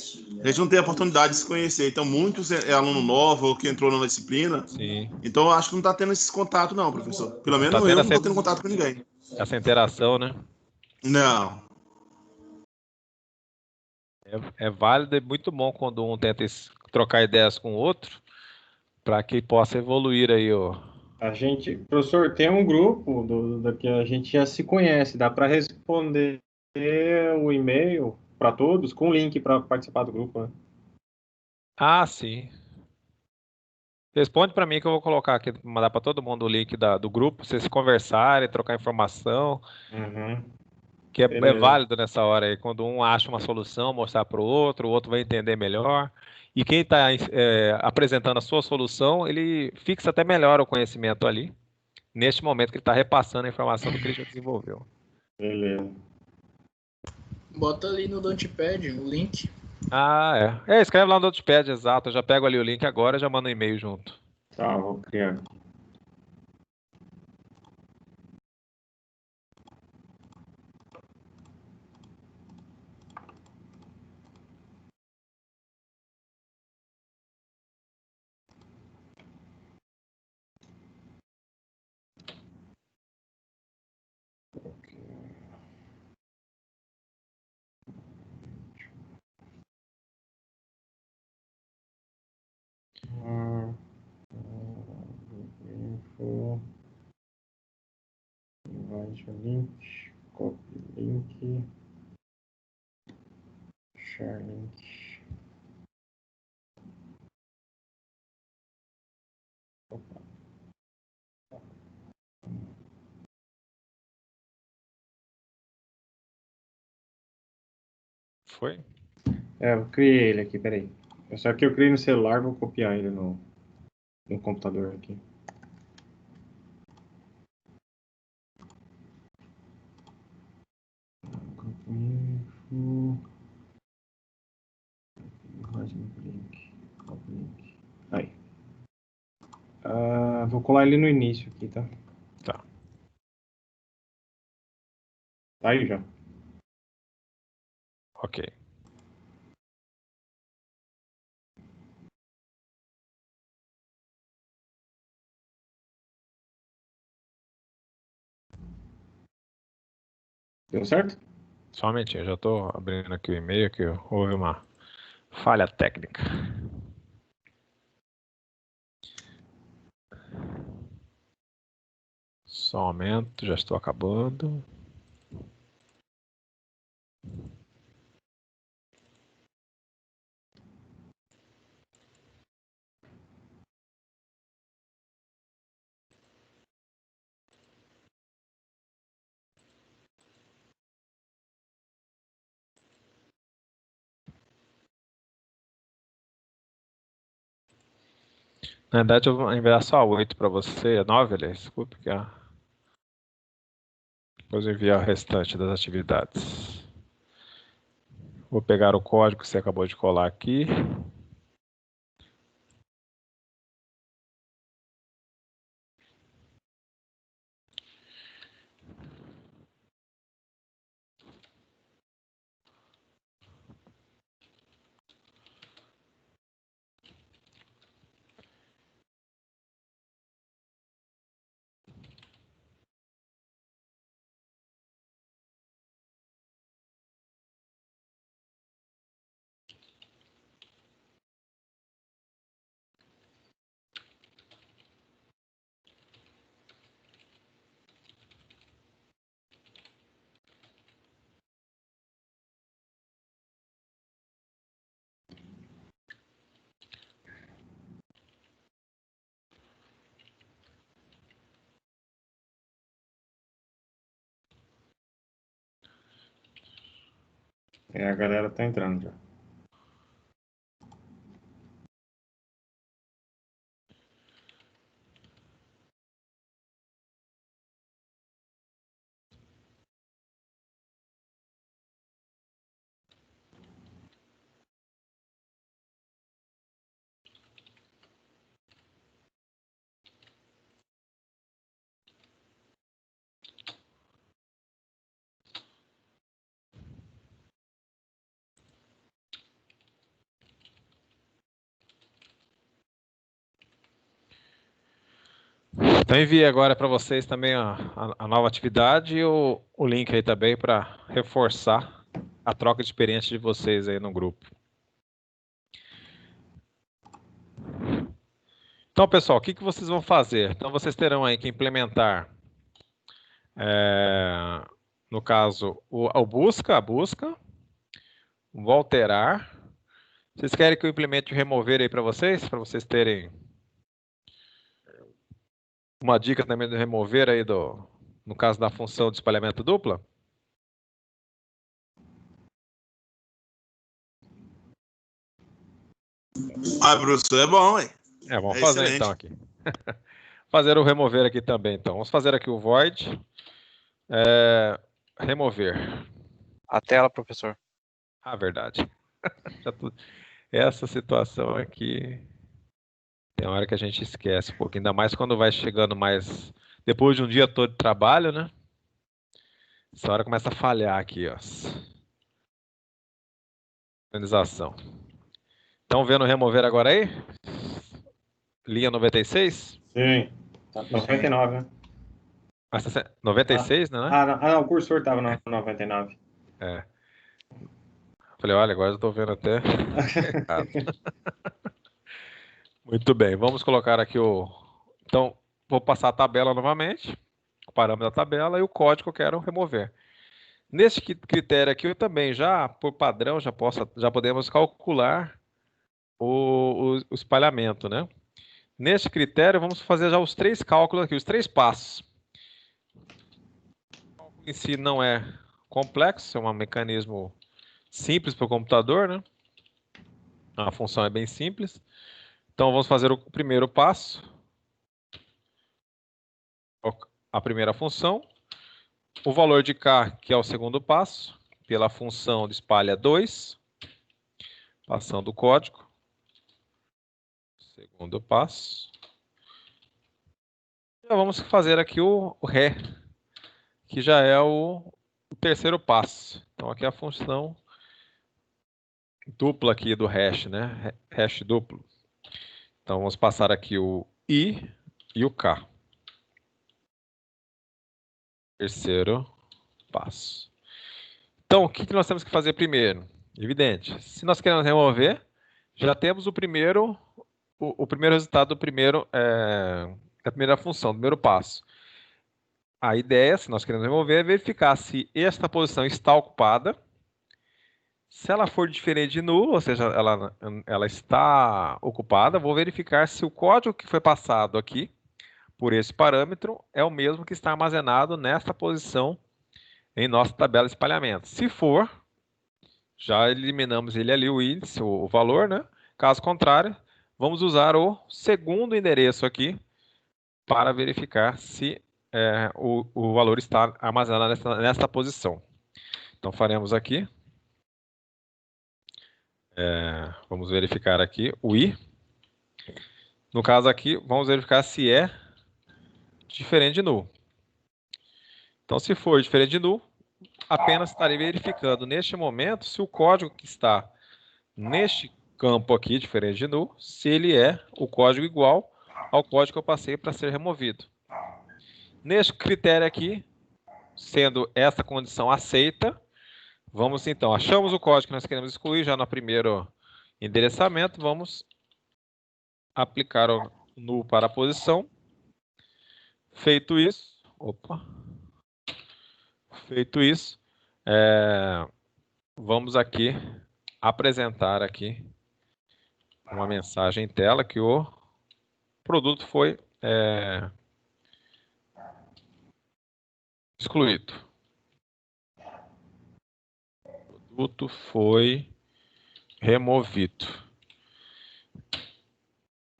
a gente não tem a oportunidade de se conhecer. Então, muitos é aluno novo ou que entrou na disciplina. Sim. Então, acho que não está tendo esses contatos, não, professor. Pelo menos tá eu não essa, estou tendo contato com ninguém. essa interação, né? Não. É válido e muito bom quando um tenta trocar ideias com o outro, para que possa evoluir aí Professor, tem um grupo que a gente já se conhece, dá para responder o e-mail para todos com o link para participar do grupo, né? Sim. Responde para mim que eu vou colocar aqui, mandar para todo mundo o link do grupo, vocês conversarem, trocar informação, que é válido nessa hora aí, quando um acha uma solução, mostrar para o outro vai entender melhor. E quem está apresentando a sua solução, ele fixa até melhor o conhecimento ali, neste momento que ele está repassando a informação do que ele já desenvolveu. Beleza. Bota ali no Notepad o link. Escreve lá no Notepad, exato. Eu já pego ali o link agora e já mando um e-mail junto. Tá, vou criar. Info. Invite o link. Copy link. Share link. Opa. Foi? Eu criei ele aqui, peraí. Só que eu criei no celular, vou copiar ele no computador aqui. Info. Link. Aí. Vou colar ele no início aqui, tá? Tá. Tá aí já. Ok. Deu certo? Só um momentinho, eu já estou abrindo aqui o e-mail, que houve uma falha técnica. Só um momento, já estou acabando. Na verdade, eu vou enviar só 8 para você, 9, aliás, desculpe, depois eu enviar o restante das atividades. Vou pegar o código que você acabou de colar aqui. A galera tá entrando já. Então enviei agora para vocês também a nova atividade e o link aí também para reforçar a troca de experiência de vocês aí no grupo. Então, pessoal, o que vocês vão fazer? Então, vocês terão aí que implementar, no caso, a busca, o alterar. Vocês querem que eu implemente o remover aí para vocês terem uma dica também do remover aí no caso da função de espalhamento dupla? Professor, é bom, hein? Vamos fazer excelente. Então aqui. Fazer o remover aqui também, então. Vamos fazer aqui o void. Remover. A tela, professor. Verdade. Essa situação aqui, tem hora que a gente esquece um pouco, ainda mais quando vai chegando mais, depois de um dia todo de trabalho, né? Essa hora começa a falhar aqui, ó. Organização. Estão vendo remover agora aí? Linha 96? Sim, tá 99, né? 96, né? Não, o cursor tava no 99. Falei, olha, agora eu tô vendo até errado. Muito bem, vamos colocar aqui Então, vou passar a tabela novamente, o parâmetro da tabela e o código que eu quero remover. Nesse critério aqui, eu também já, por padrão, já podemos calcular o espalhamento, né? Nesse critério, vamos fazer já os 3 cálculos aqui, os 3 passos. O cálculo em si não é complexo, é um mecanismo simples para o computador, né? A função é bem simples. Então, vamos fazer o primeiro passo. A primeira função. O valor de K, que é o segundo passo, pela função de espalha 2. Passando o código. Segundo passo. Já vamos fazer aqui o ré, que já é o terceiro passo. Então, aqui é a função dupla aqui do hash, né? Hash duplo. Então, vamos passar aqui o I e o K. Terceiro passo. Então, o que nós temos que fazer primeiro? Evidente, se nós queremos remover, já temos o primeiro resultado da primeira função, do primeiro passo. A ideia, se nós queremos remover, é verificar se esta posição está ocupada. Se ela for diferente de nulo, ou seja, ela está ocupada, vou verificar se o código que foi passado aqui por esse parâmetro é o mesmo que está armazenado nesta posição em nossa tabela de espalhamento. Se for, já eliminamos ele ali, o índice, o valor, né? Caso contrário, vamos usar o segundo endereço aqui para verificar se o valor está armazenado nesta posição. Então, faremos aqui. Vamos verificar aqui o I. No caso aqui, vamos verificar se é diferente de null. Então, se for diferente de null, apenas estarei verificando neste momento se o código que está neste campo aqui, diferente de null, se ele é o código igual ao código que eu passei para ser removido. Neste critério aqui, sendo essa condição aceita, vamos então, achamos o código que nós queremos excluir já no primeiro endereçamento, vamos aplicar o null para a posição. Feito isso, vamos aqui apresentar aqui uma mensagem em tela que o produto foi excluído. O produto foi removido.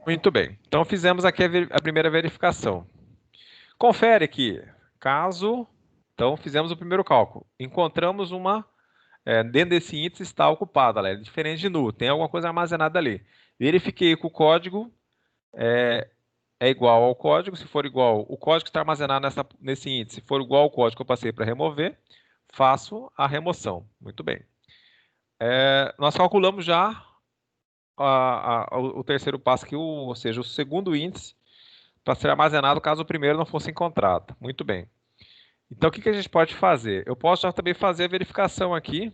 Muito bem. Então, fizemos aqui a primeira verificação. Confere aqui. Então, fizemos o primeiro cálculo. Encontramos dentro desse índice está ocupado, é diferente de null. Tem alguma coisa armazenada ali. Verifiquei que o código é igual ao código. Se for igual, o código que está armazenado nesse índice for igual ao código que eu passei para remover, faço a remoção. Muito bem. Nós calculamos já o terceiro passo aqui, ou seja, o segundo índice para ser armazenado caso o primeiro não fosse encontrado. Muito bem. Então, o que a gente pode fazer? Eu posso já também fazer a verificação aqui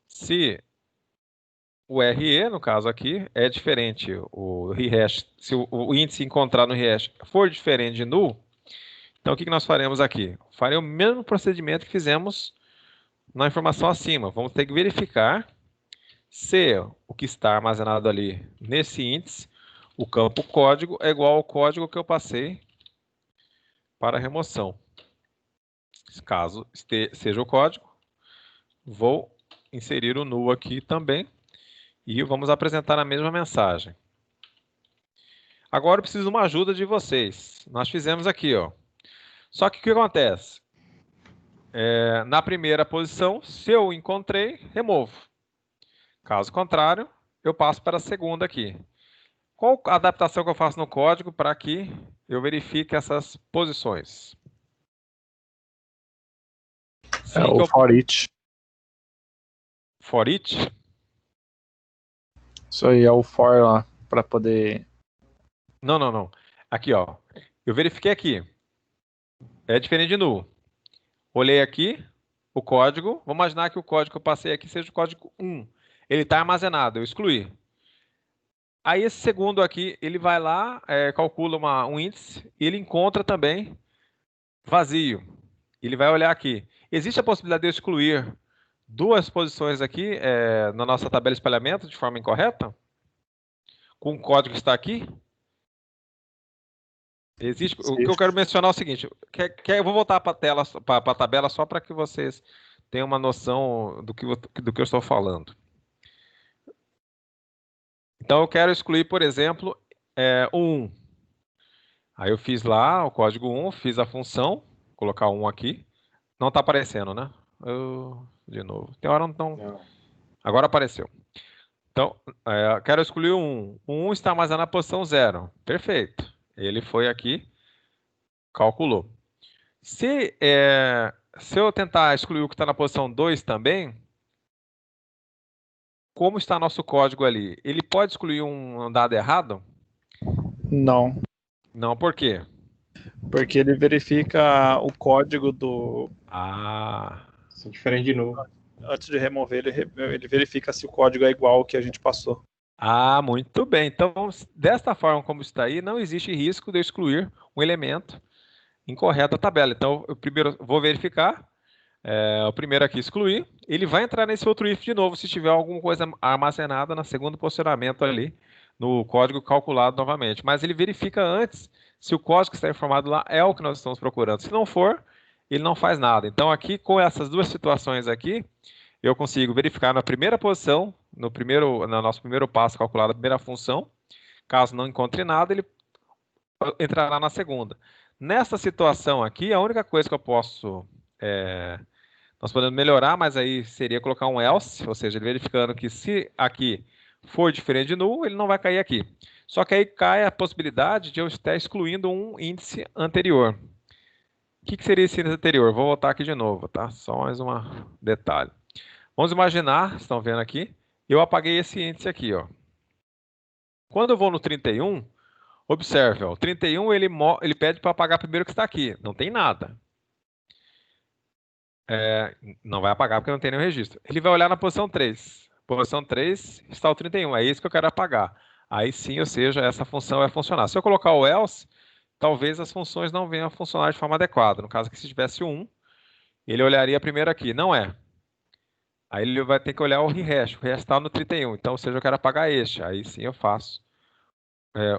se o RE, no caso aqui, é diferente, o rehash, se o índice encontrado no rehash for diferente de null, então o que nós faremos aqui? Farei o mesmo procedimento que fizemos na informação acima. Vamos ter que verificar se o que está armazenado ali nesse índice, o campo código, é igual ao código que eu passei para a remoção. Caso seja o código, vou inserir o null aqui também e vamos apresentar a mesma mensagem. Agora eu preciso de uma ajuda de vocês. Nós fizemos aqui, ó. Só que o que acontece? Na primeira posição, se eu encontrei, removo. Caso contrário, eu passo para a segunda aqui. Qual a adaptação que eu faço no código para que eu verifique essas posições? O for each. For each? Isso aí é o for lá, para poder... Não. Aqui, ó. Eu verifiquei aqui. É diferente de null. Olhei aqui o código. Vamos imaginar que o código que eu passei aqui seja o código 1. Ele está armazenado, eu excluí. Aí esse segundo aqui, ele vai lá, calcula um índice, e ele encontra também vazio. Ele vai olhar aqui. Existe a possibilidade de eu excluir duas posições aqui na nossa tabela de espalhamento de forma incorreta? Com o código que está aqui? Existe. O que eu quero mencionar é o seguinte. Eu vou voltar para a tabela só para que vocês tenham uma noção do que eu estou falando. Então, eu quero excluir, por exemplo, o 1. Aí eu fiz lá o código 1, fiz a função, vou colocar 1 aqui. Não está aparecendo, né? De novo. Tem hora não. Agora apareceu. Então, eu quero excluir o 1. O 1 está armazenado na posição 0. Perfeito. Ele foi aqui, calculou. Se eu tentar excluir o que está na posição 2 também, como está nosso código ali? Ele pode excluir um dado errado? Não. Não, por quê? Porque ele verifica o código do... Isso é diferente de null. Antes de remover, ele verifica se o código é igual ao que a gente passou. Muito bem. Então, desta forma como está aí, não existe risco de eu excluir um elemento incorreto da tabela. Então, eu primeiro vou verificar. O primeiro aqui excluir. Ele vai entrar nesse outro if de novo se tiver alguma coisa armazenada no segundo posicionamento ali no código calculado novamente. Mas ele verifica antes se o código que está informado lá é o que nós estamos procurando. Se não for, ele não faz nada. Então, aqui, com essas duas situações aqui, eu consigo verificar na primeira posição, no nosso primeiro passo calculado, a primeira função, Caso não encontre nada, ele entrará na segunda. Nessa situação aqui, a única coisa que eu posso... nós podemos melhorar, mas aí seria colocar um else, ou seja, ele verificando que se aqui for diferente de null, ele não vai cair aqui. Só que aí cai a possibilidade de eu estar excluindo um índice anterior. O que seria esse índice anterior? Vou voltar aqui de novo, tá? Só mais um detalhe. Vamos imaginar, estão vendo aqui, eu apaguei esse índice aqui, ó. Quando eu vou no 31, observe, ó, o 31 ele pede para apagar primeiro o que está aqui, não tem nada. Não vai apagar porque não tem nenhum registro. Ele vai olhar na posição 3. Posição 3 está o 31, é isso que eu quero apagar. Aí sim, ou seja, essa função vai funcionar. Se eu colocar o else, talvez as funções não venham a funcionar de forma adequada. No caso aqui, se tivesse 1, ele olharia primeiro aqui, não é. Aí ele vai ter que olhar o rehash está no 31, então, ou seja, eu quero apagar este. Aí sim eu faço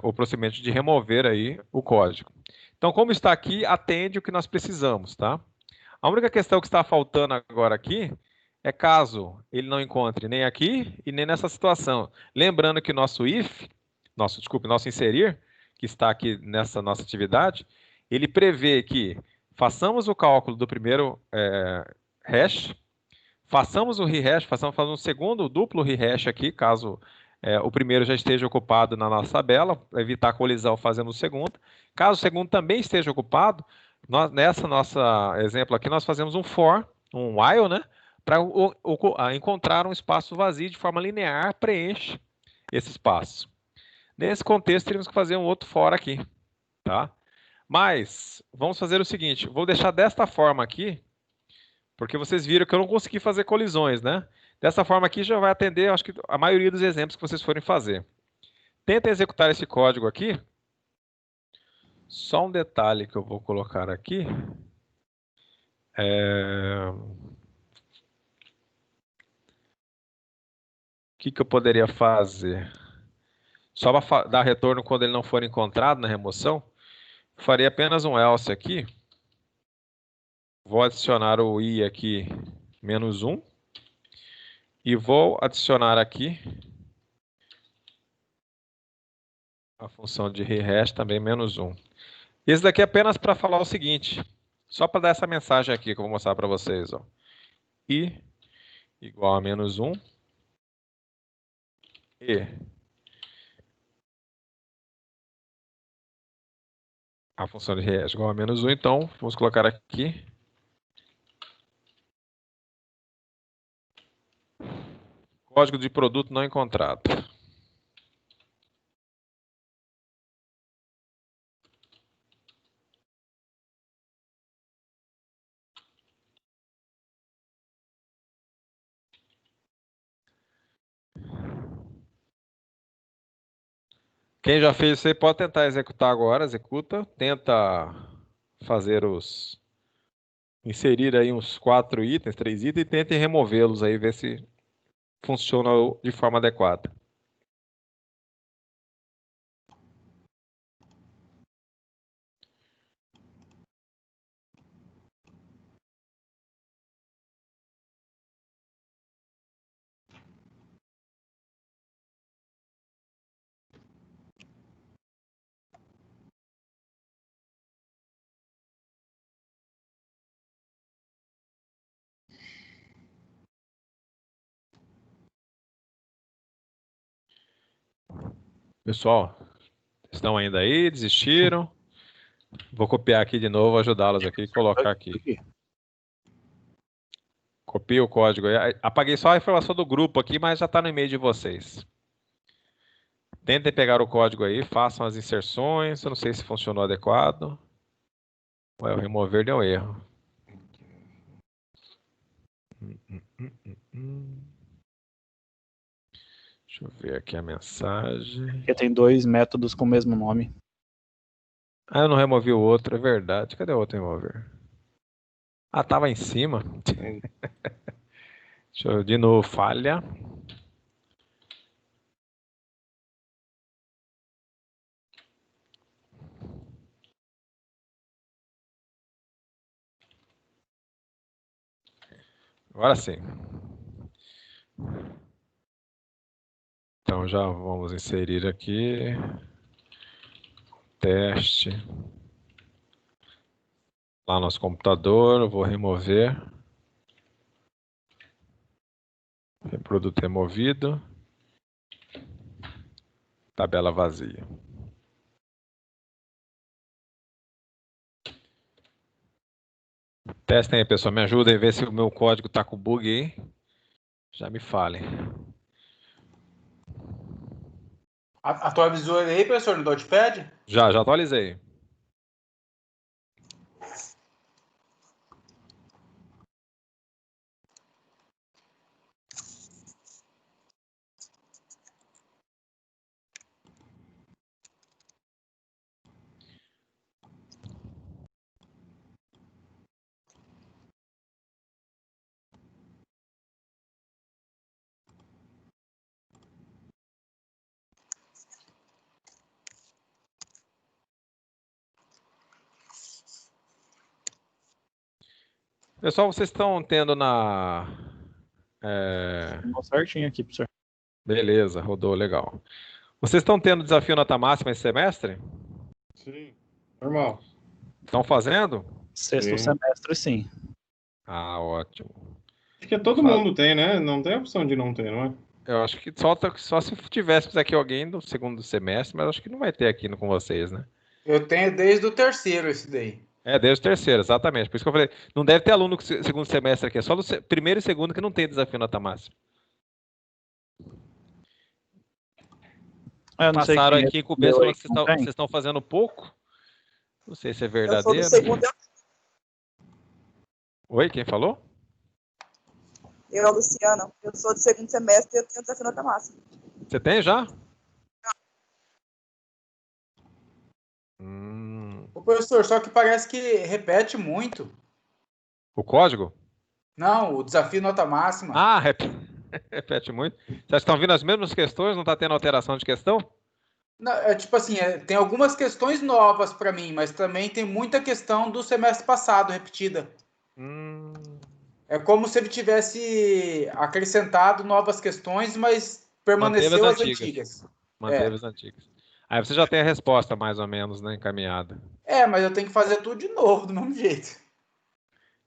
o procedimento de remover aí o código. Então, como está aqui, atende o que nós precisamos, tá? A única questão que está faltando agora aqui é caso ele não encontre nem aqui e nem nessa situação. Lembrando que nosso if, nosso inserir, que está aqui nessa nossa atividade, ele prevê que façamos o cálculo do primeiro hash, façamos o rehash, façamos um segundo duplo rehash aqui, caso o primeiro já esteja ocupado na nossa tabela, para evitar colisão fazendo o segundo. Caso o segundo também esteja ocupado, nessa nossa exemplo aqui, nós fazemos um for, um while, né? Para encontrar um espaço vazio de forma linear, preenche esse espaço. Nesse contexto, teríamos que fazer um outro for aqui, tá? Mas, vamos fazer o seguinte, vou deixar desta forma aqui, porque vocês viram que eu não consegui fazer colisões, né? Dessa forma aqui já vai atender, acho que a maioria dos exemplos que vocês forem fazer. Tenta executar esse código aqui. Só um detalhe que eu vou colocar aqui. O que eu poderia fazer? Só para dar retorno quando ele não for encontrado na remoção, farei apenas um else aqui. Vou adicionar o i aqui, -1. E vou adicionar aqui a função de rehash também, -1. Esse daqui é apenas para falar o seguinte, só para dar essa mensagem aqui que eu vou mostrar para vocês. Ó. I igual a -1 e a função de rehash igual a -1, então vamos colocar aqui. Código de produto não encontrado. Quem já fez isso aí pode tentar executar agora, executa, tenta fazer inserir aí uns 4 itens, 3 itens e tente removê-los aí, ver se funciona de forma adequada. Pessoal, estão ainda aí? Desistiram? Vou copiar aqui de novo, ajudá-los aqui e colocar aqui. Copio o código aí. Apaguei só a informação do grupo aqui, mas já está no e-mail de vocês. Tentem pegar o código aí, façam as inserções. Eu não sei se funcionou adequado. Ué, o remover deu erro. Deixa eu ver aqui a mensagem. Porque tem 2 métodos com o mesmo nome. Ah, eu não removi o outro, é verdade. Cadê o outro remover? Ah, tava em cima. Deixa eu de novo, falha. Agora sim. Então já vamos inserir aqui teste lá no nosso computador. Eu vou remover. Produto removido. Tabela vazia. Testem aí, pessoal. Me ajudem a ver se o meu código está com bug aí. Já me falem. Atualizou ele aí, professor, no Notepad? Já atualizei. Pessoal, vocês estão tendo na... Ficou certinho aqui, professor. Beleza, rodou, legal. Vocês estão tendo desafio nota máxima esse semestre? Sim, normal. Estão fazendo? Sexto Sim. semestre, sim. Ah, ótimo. Acho que todo mundo tem, né? Não tem opção de não ter, não é? Eu acho que só se tivéssemos aqui alguém do segundo semestre, mas acho que não vai ter aqui com vocês, né? Eu tenho desde o terceiro esse daí. É, desde o terceiro, exatamente. Por isso que eu falei, não deve ter aluno segundo semestre aqui, é só do primeiro e segundo que não tem desafio nota máxima. Eu não sei Passaram quem aqui com o Bento respondeu aí falando que que não tem. vocês estão fazendo pouco. Não sei se é Eu sou do verdadeiro. segundo, Oi, quem falou? eu, Luciana, eu sou do segundo semestre e eu tenho desafio nota máxima. Você tem já? Ô, professor, só que parece que repete muito. O código? Não, o desafio nota máxima. Ah, repete muito. Vocês estão vindo as mesmas questões? Não está tendo alteração de questão? Não, é tipo assim, tem algumas questões novas para mim, mas também tem muita questão do semestre passado repetida. É como se ele tivesse acrescentado novas questões, mas permaneceu as antigas. Manteve as antigas. Aí você já tem a resposta, mais ou menos, né, encaminhada. É, mas eu tenho que fazer tudo de novo, do mesmo jeito.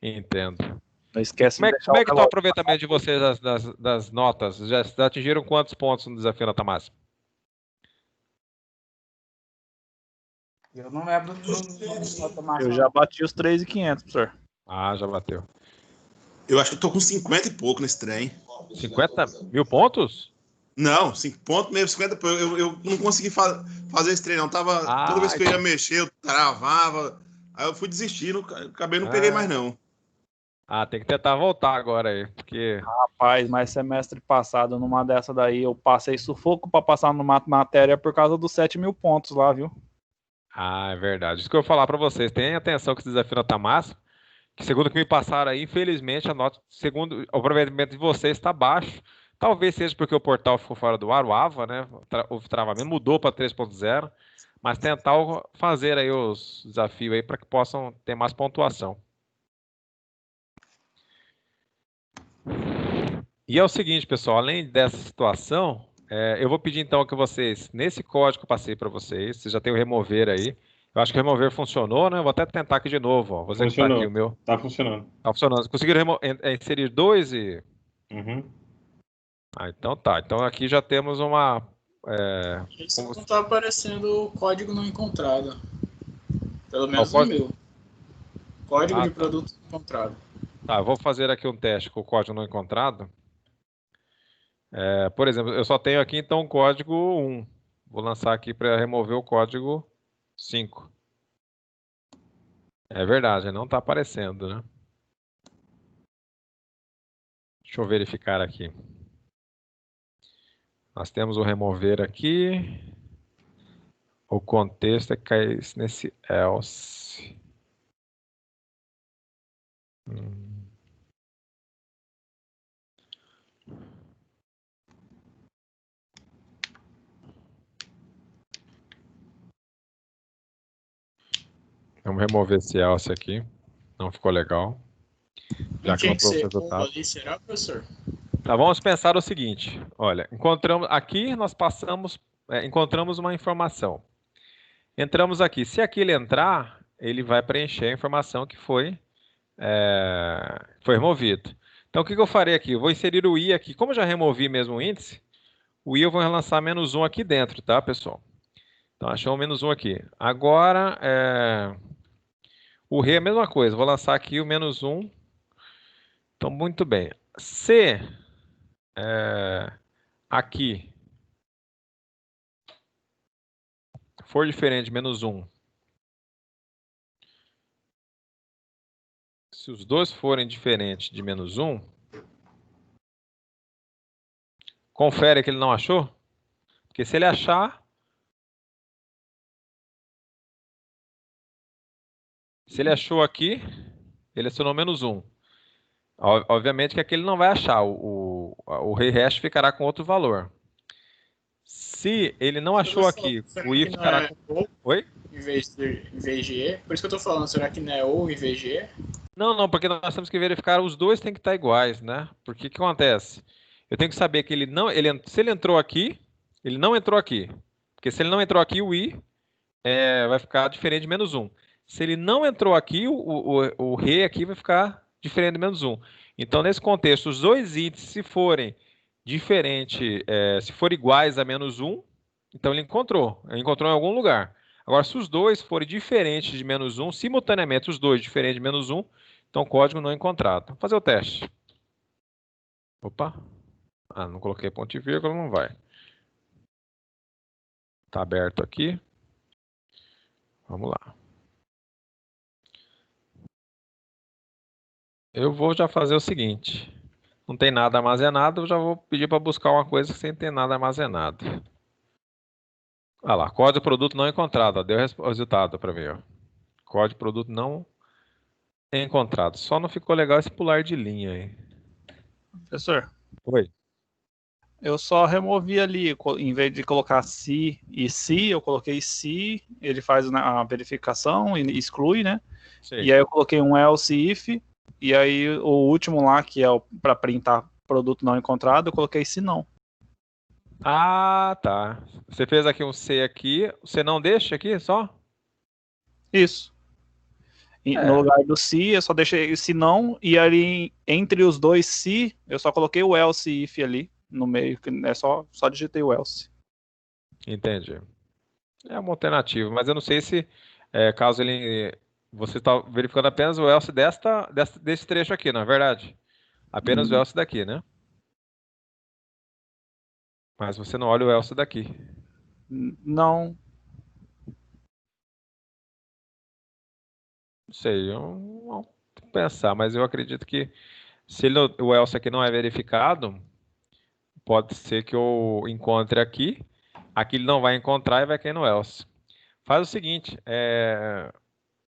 Entendo. Não esquece Como é que está o aproveitamento de vocês das notas? Já atingiram quantos pontos no desafio nota máxima? Eu não lembro do nota máxima. Eu já bati os 3.500, professor. Ah, já bateu. Eu acho que eu tô com 50 e pouco nesse trem. 50 mil pontos? Não, 5 pontos mesmo, 50 pouco. Eu não consegui fazer esse trem, não. Toda vez que eu ia mexer, eu travava. Aí eu fui desistindo, acabei não peguei mais, não. Ah, tem que tentar voltar agora aí, porque... Rapaz, mas semestre passado, numa dessa daí, eu passei sufoco para passar numa matéria por causa dos 7.000 pontos lá, viu? Ah, é verdade. Isso que eu ia falar para vocês. Tenham atenção que esse desafio nota máxima, que segundo o que me passaram aí, infelizmente, a nota, segundo o aproveitamento de vocês está baixo. Talvez seja porque o portal ficou fora do ar, o AVA, né? O travamento mudou para 3.0, mas tentar fazer aí os desafios aí para que possam ter mais pontuação. E é o seguinte, pessoal, além dessa situação, eu vou pedir então que vocês, nesse código que eu passei para vocês já tem o remover aí. Eu acho que o remover funcionou, né? Eu vou até tentar aqui de novo, ó. Vou executar aqui o meu. Tá funcionando. Tá funcionando. Conseguiram inserir 2 e... Uhum. Ah, então tá. Então aqui já temos uma... Isso não tá aparecendo o código não encontrado. Pelo menos código... no meu. Código de produto encontrado. Tá, eu vou fazer aqui um teste com o código não encontrado. Por exemplo, eu só tenho aqui então o código 1. Vou lançar aqui para remover o código 5. É verdade, não está aparecendo, né? Deixa eu verificar aqui. Nós temos o remover aqui. O contexto é que cai nesse else. Vamos remover esse else aqui. Não ficou legal. Já que Tinha que ser resultado. ali, será, professor? Tá, vamos pensar o seguinte. Olha, aqui nós encontramos uma informação. Entramos aqui. Se aqui ele entrar, ele vai preencher a informação que foi removido. Então, o que eu farei aqui? Eu vou inserir o i aqui. Como eu já removi mesmo o índice, o i eu vou lançar -1 aqui dentro, tá, pessoal? Então, achou um -1 aqui. Agora, o re é a mesma coisa. Vou lançar aqui o -1. Então, muito bem. Se aqui for diferente de -1, se os dois forem diferentes de -1, confere que ele não achou, porque se ele achar, se ele achou aqui, ele acionou -1. Obviamente que aqui ele não vai achar, o rehash ficará com outro valor. Se ele não achou aqui, o i ficará com... Oi? Em vez de E? Por isso que eu tô falando, será que não é ou em vez de E? Não, porque nós temos que verificar, os dois têm que estar iguais, né? Porque o que acontece? Eu tenho que saber que se ele entrou aqui, ele não entrou aqui. Porque se ele não entrou aqui, o i vai ficar diferente de -1. Se ele não entrou aqui, o re aqui vai ficar diferente de -1. Então, nesse contexto, os dois índices, se forem diferentes, se forem iguais a -1, então ele encontrou em algum lugar. Agora, se os dois forem diferentes de -1, simultaneamente os dois diferentes de -1, então código não encontrado. Vamos fazer o teste. Opa. Não coloquei ponto e vírgula, não vai. Está aberto aqui. Vamos lá. Eu vou já fazer o seguinte. Não tem nada armazenado, eu já vou pedir para buscar uma coisa sem ter nada armazenado. Olha lá, código produto não encontrado. Ó, deu o resultado para ver. Ó. Código produto não encontrado. Só não ficou legal esse pular de linha aí. Professor. Oi. Eu só removi ali, em vez de colocar se e se, eu coloquei se, ele faz a verificação e exclui, né? Sim. E aí eu coloquei um else if, e aí o último lá, que é para printar produto não encontrado, eu coloquei se não. Ah, tá. Você fez aqui um C aqui, você não deixa aqui só? Isso. No lugar do se, eu só deixei se não, e ali entre os dois se, eu só coloquei o else if ali no meio, que é só digitei o else. Entendi. É uma alternativa, mas eu não sei se caso você está verificando apenas o else desse trecho aqui, não é verdade? Apenas o else daqui, né? Mas você não olha o else daqui. Não. Não sei, eu vou pensar, mas eu acredito que se o else aqui não é verificado, pode ser que eu encontre aqui ele não vai encontrar e vai cair no else. Faz o seguinte,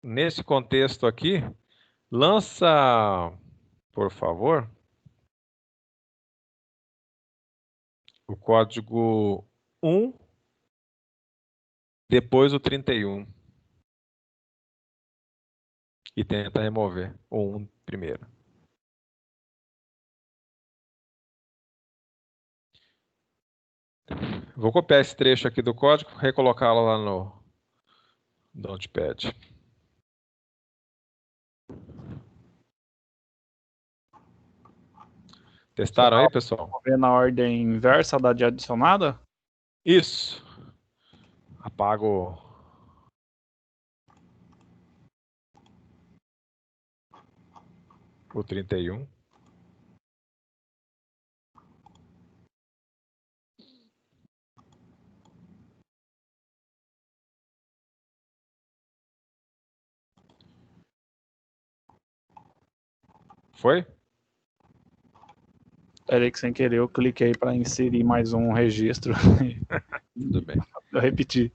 nesse contexto aqui, lança, por favor, o código 1, depois o 31. E tenta remover o 1 primeiro. Vou copiar esse trecho aqui do código, recolocá-lo lá no Notepad. Testaram aí, pessoal? Vamos ver na ordem inversa da de adicionada? Isso. Apago o 31. Foi? Peraí que sem querer eu cliquei para inserir mais um registro. Tudo bem. Eu repeti.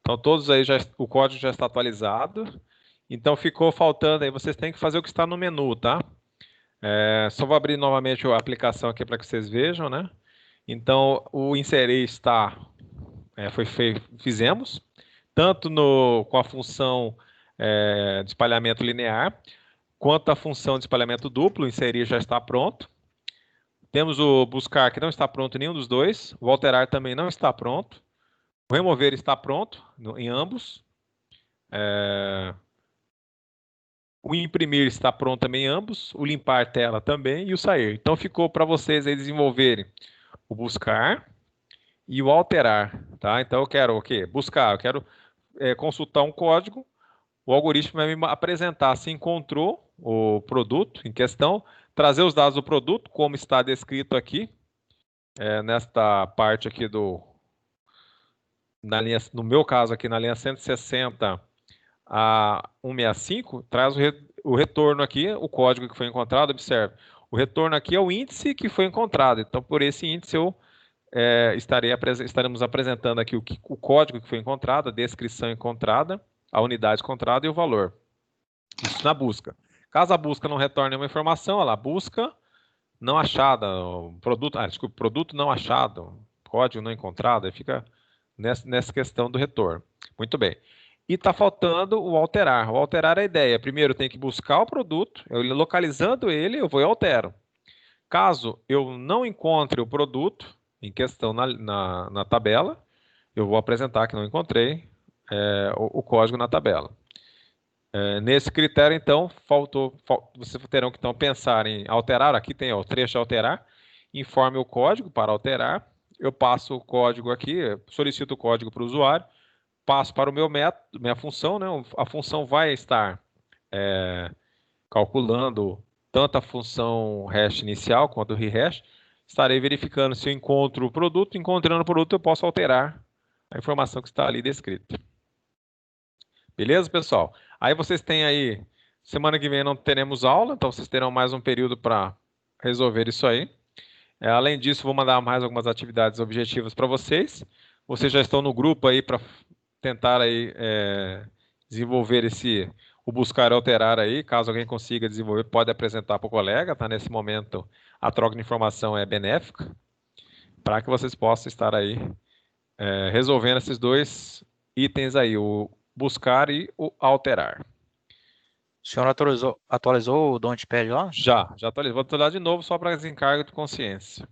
Então todos aí, o código já está atualizado. Então ficou faltando aí, vocês têm que fazer o que está no menu, tá? Só vou abrir novamente a aplicação aqui para que vocês vejam, né? Então o inserir está, fizemos, tanto com a função de espalhamento linear. Quanto à função de espalhamento duplo, inserir já está pronto. Temos o buscar, que não está pronto em nenhum dos dois. O alterar também não está pronto. O remover está pronto em ambos. O imprimir está pronto também em ambos. O limpar tela também e o sair. Então ficou para vocês aí desenvolverem o buscar e o alterar. Tá? Então eu quero o quê? Buscar. Eu quero consultar um código. O algoritmo vai me apresentar se encontrou o produto em questão, trazer os dados do produto, como está descrito aqui, nesta parte aqui no meu caso aqui na linha 160 a 165, traz o retorno aqui, o código que foi encontrado, observe. O retorno aqui é o índice que foi encontrado, então por esse índice estaremos apresentando aqui o código que foi encontrado, a descrição encontrada, a unidade encontrada e o valor. Isso na busca. Caso a busca não retorne uma informação, ela busca não achada, produto não achado, código não encontrado, aí fica nessa questão do retorno. Muito bem. E está faltando o alterar. O alterar é a ideia. Primeiro eu tenho que buscar o produto, localizando ele, eu vou e altero. Caso eu não encontre o produto em questão na tabela, eu vou apresentar que não encontrei o código na tabela. Nesse critério, então, vocês terão que então, pensar em alterar. Aqui tem o trecho alterar. Informe o código para alterar. Eu passo o código aqui, solicito o código para o usuário, passo para o meu método, minha função, né? A função vai estar calculando tanto a função hash inicial quanto o rehash. Estarei verificando se eu encontro o produto. Encontrando o produto, eu posso alterar a informação que está ali descrita. Beleza, pessoal? Aí vocês têm aí, semana que vem não teremos aula, então vocês terão mais um período para resolver isso aí. Além disso, vou mandar mais algumas atividades objetivas para vocês. Vocês já estão no grupo aí para tentar aí, desenvolver o buscar e alterar aí. Caso alguém consiga desenvolver, pode apresentar para o colega, tá? Nesse momento, a troca de informação é benéfica, para que vocês possam estar aí resolvendo esses dois itens aí, o buscar e o alterar. O senhor atualizou o Launchpad lá? Já atualizei. Vou atualizar de novo só para desencargo de consciência.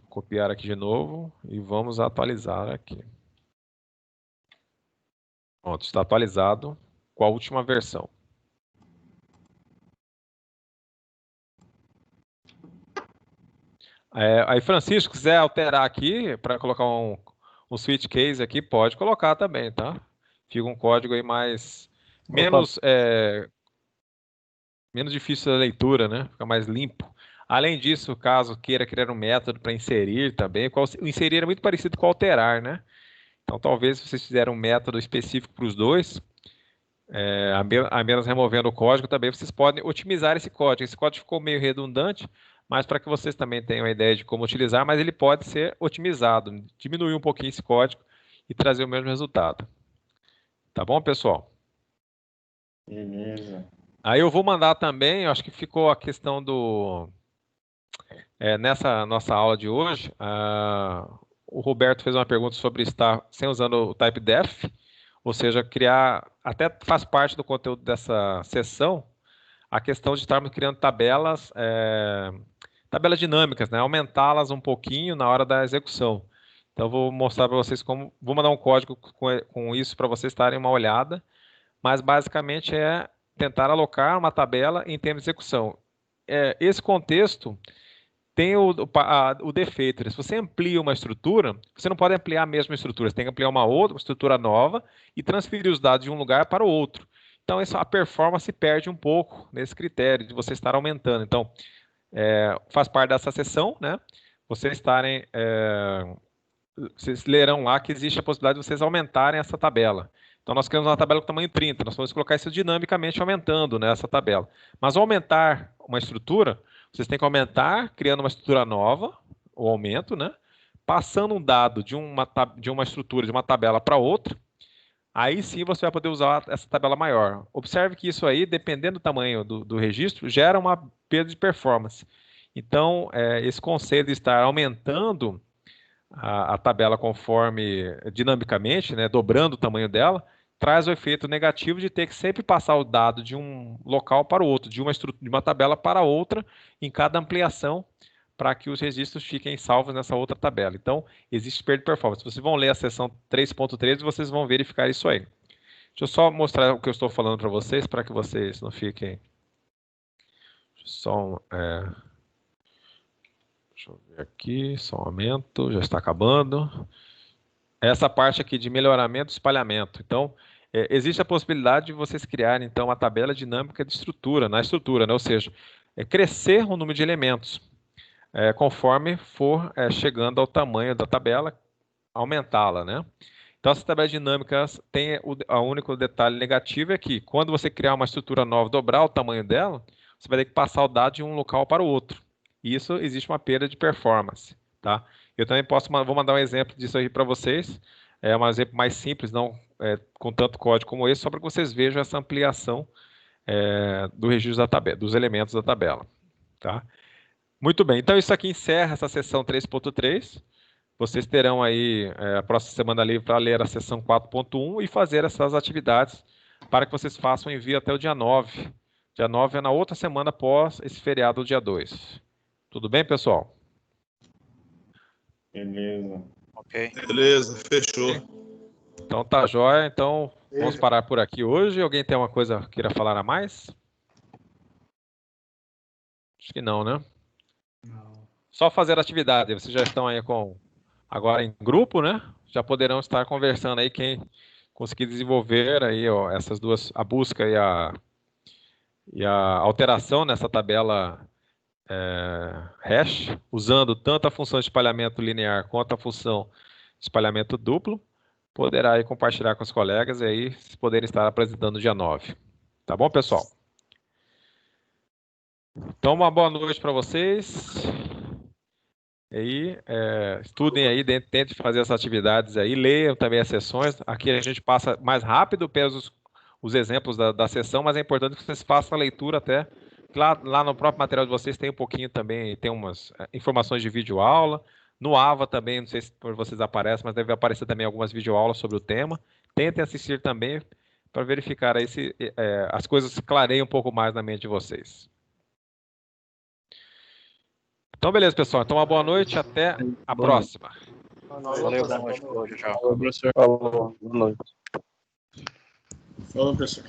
Vou copiar aqui de novo e vamos atualizar aqui. Pronto, está atualizado com a última versão. Aí, Francisco, quiser alterar aqui para colocar um switch case aqui, pode colocar também, tá? Fica um código aí menos difícil da leitura, né? Fica mais limpo. Além disso, caso queira criar um método para inserir também, o inserir é muito parecido com o alterar, né? Então, talvez se vocês fizerem um método específico para os dois, apenas removendo o código, também vocês podem otimizar esse código. Esse código ficou meio redundante, mas para que vocês também tenham a ideia de como utilizar, mas ele pode ser otimizado, diminuir um pouquinho esse código e trazer o mesmo resultado. Tá bom, pessoal? Beleza. Aí eu vou mandar também, eu acho que ficou a questão nessa nossa aula de hoje, o Roberto fez uma pergunta sobre estar sem usando o typedef, ou seja, criar, até faz parte do conteúdo dessa sessão, a questão de estarmos criando tabelas dinâmicas, né? Aumentá-las um pouquinho na hora da execução. Então, eu vou mostrar para vocês vou mandar um código com isso para vocês estarem uma olhada, mas basicamente é tentar alocar uma tabela em termos de execução. Esse contexto tem o defeito, né? Se você amplia uma estrutura, você não pode ampliar a mesma estrutura, você tem que ampliar uma estrutura nova e transferir os dados de um lugar para o outro. Então, a performance perde um pouco nesse critério de você estar aumentando. Então, faz parte dessa sessão, né? Vocês lerão lá que existe a possibilidade de vocês aumentarem essa tabela. Então, nós criamos uma tabela com tamanho 30, nós vamos colocar isso dinamicamente aumentando, né, essa tabela. Mas ao aumentar uma estrutura, vocês têm que aumentar, criando uma estrutura nova, o aumento, né? Passando um dado de uma estrutura, de uma tabela para outra, aí sim você vai poder usar essa tabela maior. Observe que isso aí, dependendo do tamanho do registro, gera uma perda de performance. Então, esse conceito de estar aumentando a tabela conforme dinamicamente, né, dobrando o tamanho dela, traz o efeito negativo de ter que sempre passar o dado de um local para o outro, de uma tabela para outra, em cada ampliação, para que os registros fiquem salvos nessa outra tabela. Então, existe perda de performance. Vocês vão ler a seção 3.13 e vocês vão verificar isso aí. Deixa eu só mostrar o que eu estou falando para vocês, para que vocês não fiquem... Deixa eu ver aqui, só um momento, já está acabando. Essa parte aqui de melhoramento e espalhamento. Então, existe a possibilidade de vocês criarem, então, uma tabela dinâmica de estrutura, na estrutura, né? Ou seja, crescer o número de elementos, conforme for chegando ao tamanho da tabela, aumentá-la, né? Então, essas tabelas dinâmicas têm o único detalhe negativo é que, quando você criar uma estrutura nova, dobrar o tamanho dela, você vai ter que passar o dado de um local para o outro. E isso existe uma perda de performance, tá? Eu também vou mandar um exemplo disso aí para vocês. É um exemplo mais simples, não com tanto código como esse, só para que vocês vejam essa ampliação do registro da tabela, dos elementos da tabela, tá? Muito bem, então isso aqui encerra essa sessão 3.3. Vocês terão aí a próxima semana livre para ler a sessão 4.1 e fazer essas atividades para que vocês façam o envio até o dia 9. Dia 9 é na outra semana após esse feriado do dia 2. Tudo bem, pessoal? Beleza. Ok. Beleza, fechou. Então tá jóia. Então vamos parar por aqui hoje. Alguém tem uma coisa que queira falar a mais? Acho que não, né? Não. Só fazer atividade. Vocês já estão aí agora em grupo, né? Já poderão estar conversando aí quem conseguir desenvolver aí, ó, essas duas, a busca e a alteração nessa tabela hash, usando tanto a função de espalhamento linear quanto a função de espalhamento duplo, poderá aí compartilhar com os colegas e aí poderem estar apresentando no dia 9. Tá bom, pessoal? Então, uma boa noite para vocês. E aí, estudem aí, tentem fazer essas atividades aí, leiam também as sessões. Aqui a gente passa mais rápido pelos os exemplos da sessão, mas é importante que vocês façam a leitura até. Lá no próprio material de vocês tem um pouquinho também, tem umas informações de videoaula. No AVA também, não sei se por vocês aparece, mas deve aparecer também algumas videoaulas sobre o tema. Tentem assistir também para verificar aí se as coisas clareiam um pouco mais na mente de vocês. Então, beleza, pessoal. Então, uma boa noite. Até a próxima. Valeu, boa noite. Tchau. Falou, professor. Falou, boa noite. Falou, professor.